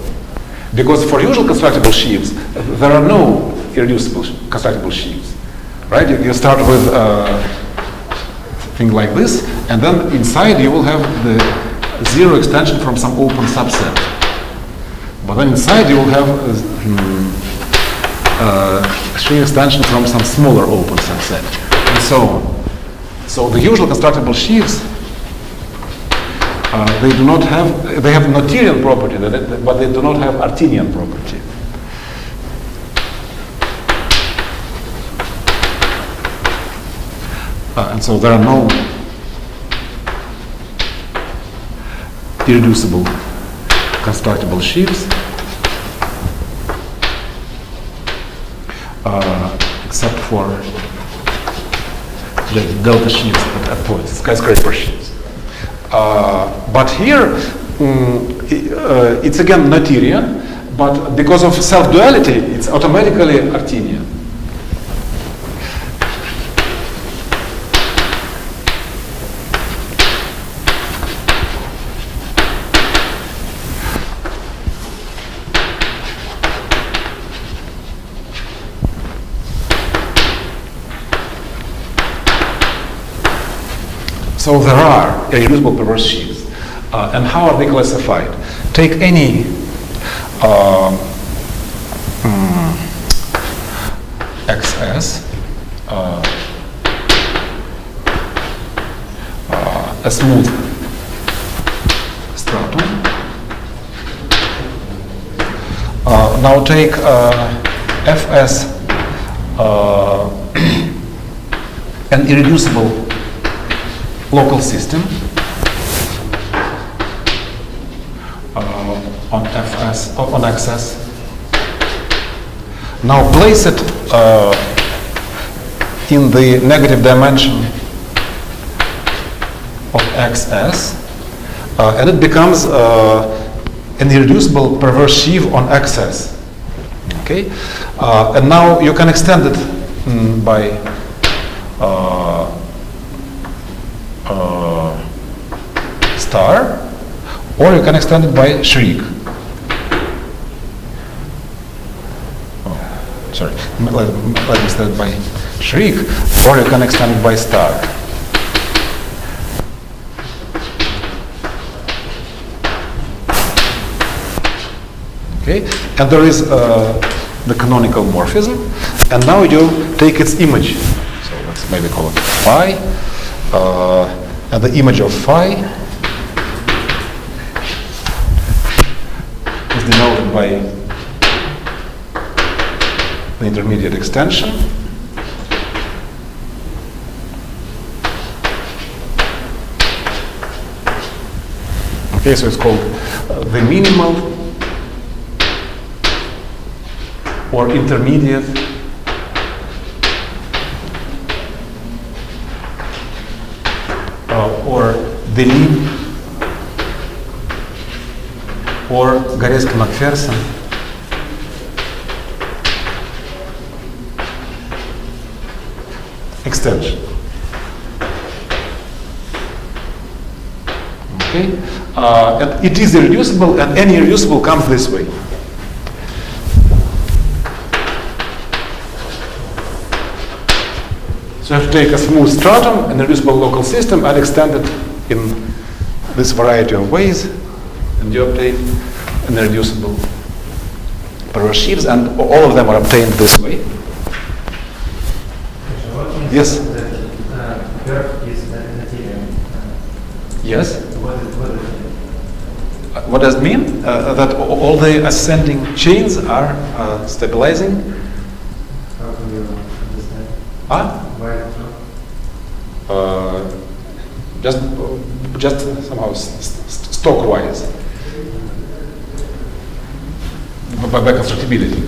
Because for usual constructible sheaves, there are no irreducible constructible sheaves. Right? You start with a thing like this, and then inside you will have the zero extension from some open subset. But then inside you will have string extension from some smaller open subset, and so on. So the usual constructible sheaves, they have Noetherian property, but they do not have Artinian property. And so there are no irreducible constructible sheaves, except for the delta sheaves at points, skyscraper sheaves. But here, it's again Noetherian, but because of self-duality, it's automatically Artinian. So there are irreducible perverse sheaves. And how are they classified? Take any XS, a smooth stratum. Now take Fs, an irreducible local system on Fs, on XS. Now place it in the negative dimension of XS, and it becomes an irreducible perverse sheaf on XS. Okay, and now you can extend it by star, or you can extend it by shriek. Oh, sorry, let me extend it by shriek, or you can extend it by star. Okay, and there is the canonical morphism, and now you take its image. So let's maybe call it phi, and the image of phi is denoted by the intermediate extension. Okay, so it's called the minimal or intermediate or the lim or Goretzky-McPherson extension. Okay, and it is irreducible, and any irreducible comes this way. So you have to take a smooth stratum, an irreducible local system, and extend it in this variety of ways, and you obtain an irreducible perverse sheaves, and all of them are obtained this way. Yes? Curve is material. Yes? What is What does it mean? That all the ascending chains are stabilizing? How do you understand? Huh? Why is it so? Just somehow stock-wise, by constructibility.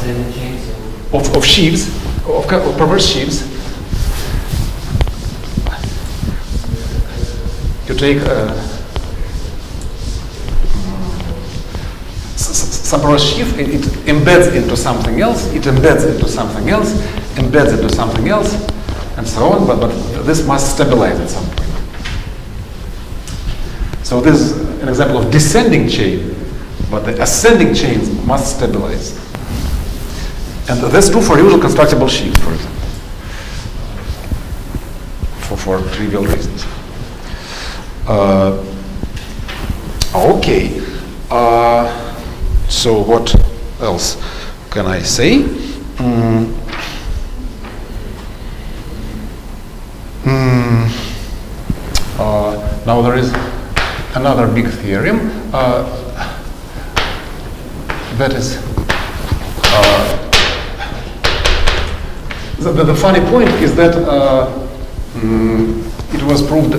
Same chains. Of sheaves, of perverse sheaves. You take some perverse sheaf, it embeds into something else, it embeds into something else, embeds into something else, and so on, but this must stabilize at some point. So this is an example of descending chain, but the ascending chains must stabilize. And that's true for usual constructible sheaves, for example, for trivial reasons. Okay. So what else can I say? Now there is another big theorem that is the funny point is that it was proved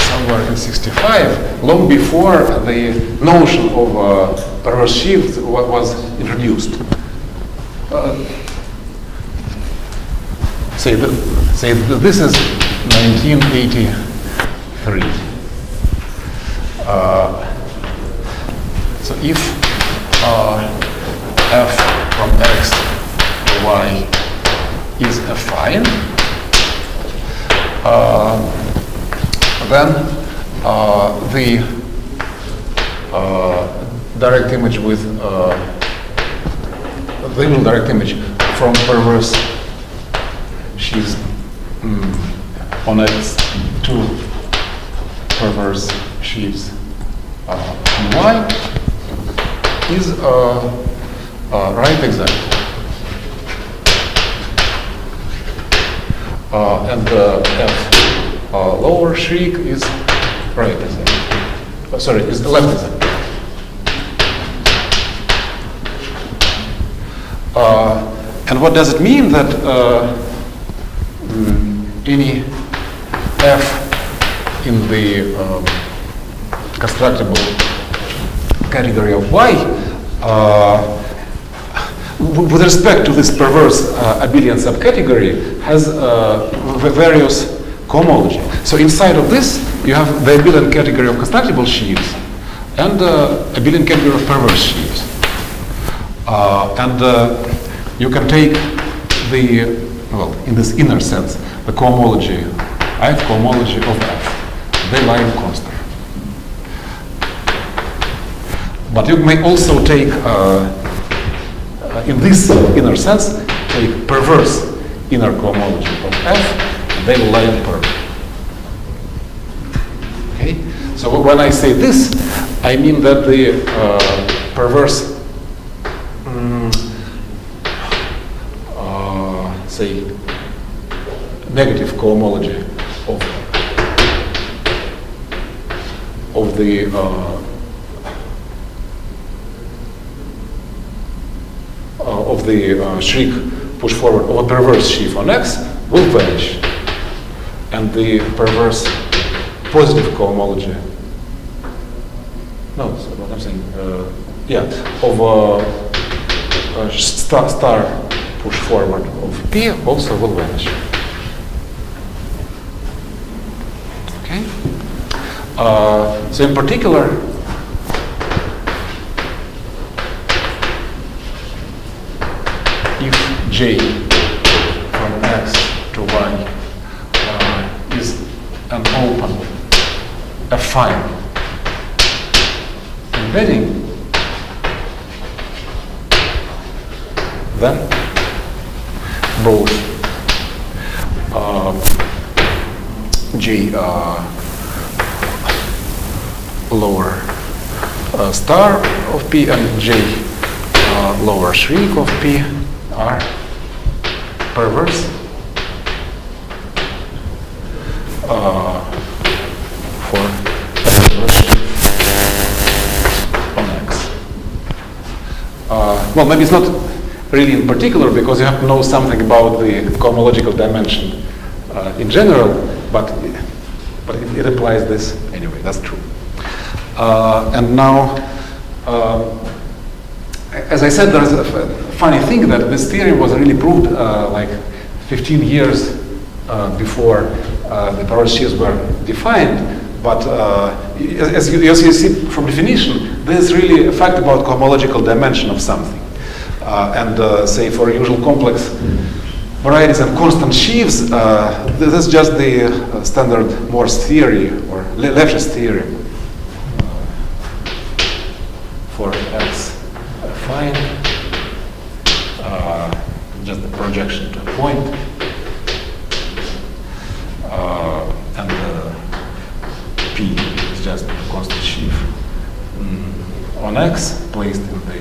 somewhere in '65, long before the notion of perverse sheaves was introduced. Say this is 1983. So if f from x to y is affine, then the direct image with the real direct image from perverse sheaves on x to perverse sheaves on y is right exact. And the f lower shriek is right exact. Sorry, is left exact. And what does it mean that any f in the constructible category of y with respect to this perverse abelian subcategory has various chromology. So inside of this you have the abelian category of constructible sheaves and abelian category of perverse sheaves. And you can take the, well, in this inner sense, the cohomology, I have cohomology of f. They lie in constant. But you may also take, in this inner sense, take perverse inner cohomology of f, and they will lie in perv. Okay? So when I say this, I mean that the perverse say, negative cohomology of the Schrick push forward of a perverse sheaf on X will vanish, and the perverse positive cohomology. No, that's what I'm saying. Of star push forward of P also will vanish. Okay. So in particular, if J from X to Y is an open affine embedding, then both J lower star of P and J lower Schrick of P are perverse for on X. Well, maybe it's not really in particular because you have to know something about the cohomological dimension in general, but it applies this anyway. That's true. And now, as I said, there's a funny thing that this theorem was really proved like 15 years before the perverse sheaves were defined. But as you see from definition, there's really a fact about cohomological dimension of something. Say for usual complex varieties and constant sheaves, this is just the standard Morse theory or Lefschetz theorem for X affine, just the projection to a point, and P is just a constant sheaf on X placed in the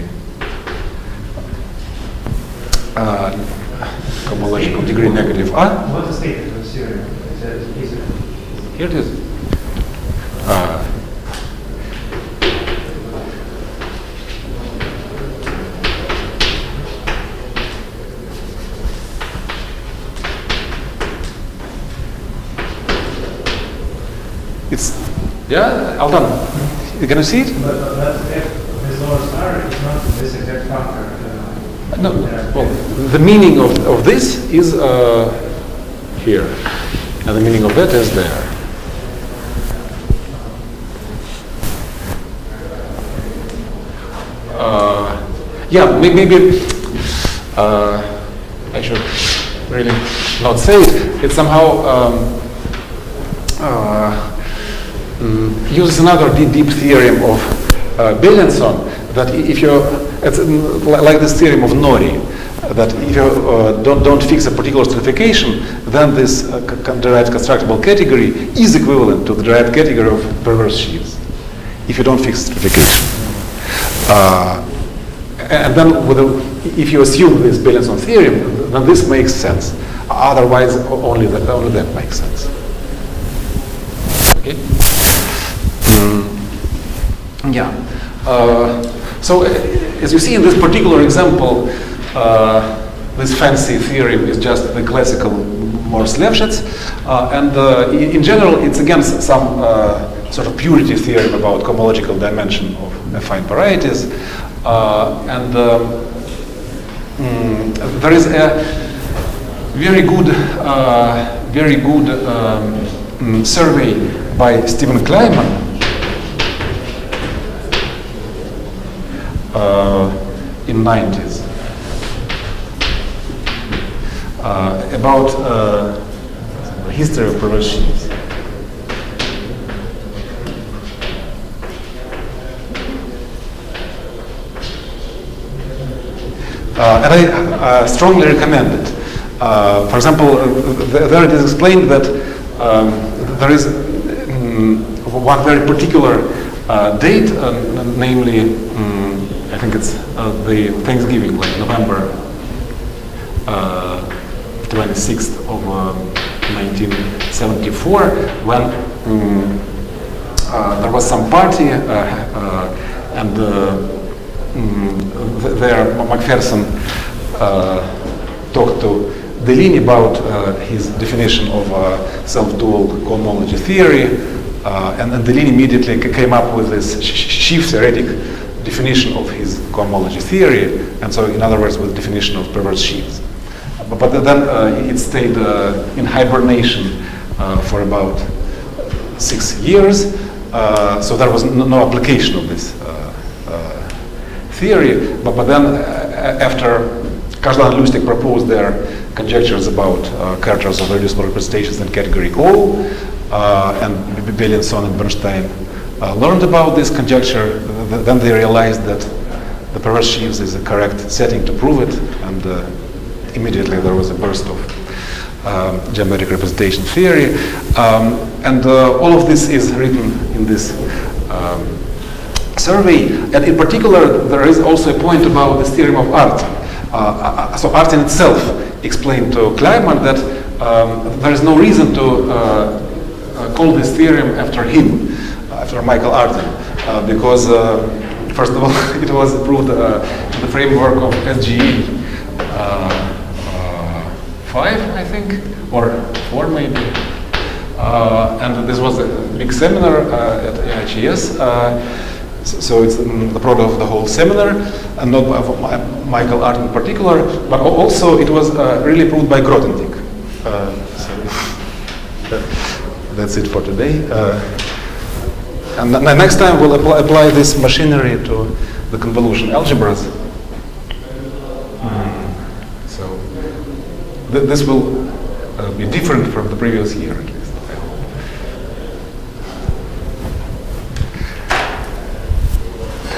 cohomological degree negative. What's the state of the theorem? Here it is. It's, yeah, Altan, you gonna see it? But this lower star is not this exact functor. No, well, the meaning of this is here, and the meaning of that is there. Yeah, maybe I should really not say it. It somehow uses another deep theorem of Abelian, that if you, it's like this theorem of Nori, that if you don't fix a particular stratification, then this derived constructible category is equivalent to the derived category of perverse sheaves, if you don't fix stratification. And then if you assume this Abelian theorem, then this makes sense. Otherwise, only that makes sense. Okay? Yeah. So as you see in this particular example, this fancy theorem is just the classical Morse-Lefschetz, and in general, it's again some sort of purity theorem about cohomological dimension of affine varieties, and there is a very good survey by Stephen Kleiman in 90s about the history of perverse sheaves. And I strongly recommend it. For example, there it is explained that there is one very particular date, namely, I think it's the Thanksgiving, like November 26th of 1974, when there was some party and there Macpherson talked to Deligne about his definition of self-dual cohomology theory, and Deligne immediately came up with this Sheaves theoretic definition of his cohomology theory, and so in other words with the definition of perverse sheaves. But then it stayed in hibernation for about 6 years, so there was no application of this theory. But then after Kazlan and Lustig proposed their conjectures about characters of reducible representations in category O, and Abelian, Son, and Bernstein learned about this conjecture, then they realized that the perverse sheaves is a correct setting to prove it, and immediately there was a burst of geometric representation theory. And all of this is written in this survey, and in particular there is also a point about this theorem of Artin. So Artin itself explained to Kleiman that there is no reason to call this theorem after him, after Michael Artin, because first of all it was proved in the framework of SGE 5, I think, or 4 maybe, and this was a big seminar at IHES. So it's the product of the whole seminar, and not by Michael Artin in particular, but also it was really proved by Grothendieck. So that's it for today. And next time we'll apply this machinery to the convolution algebras. So this will be different from the previous year.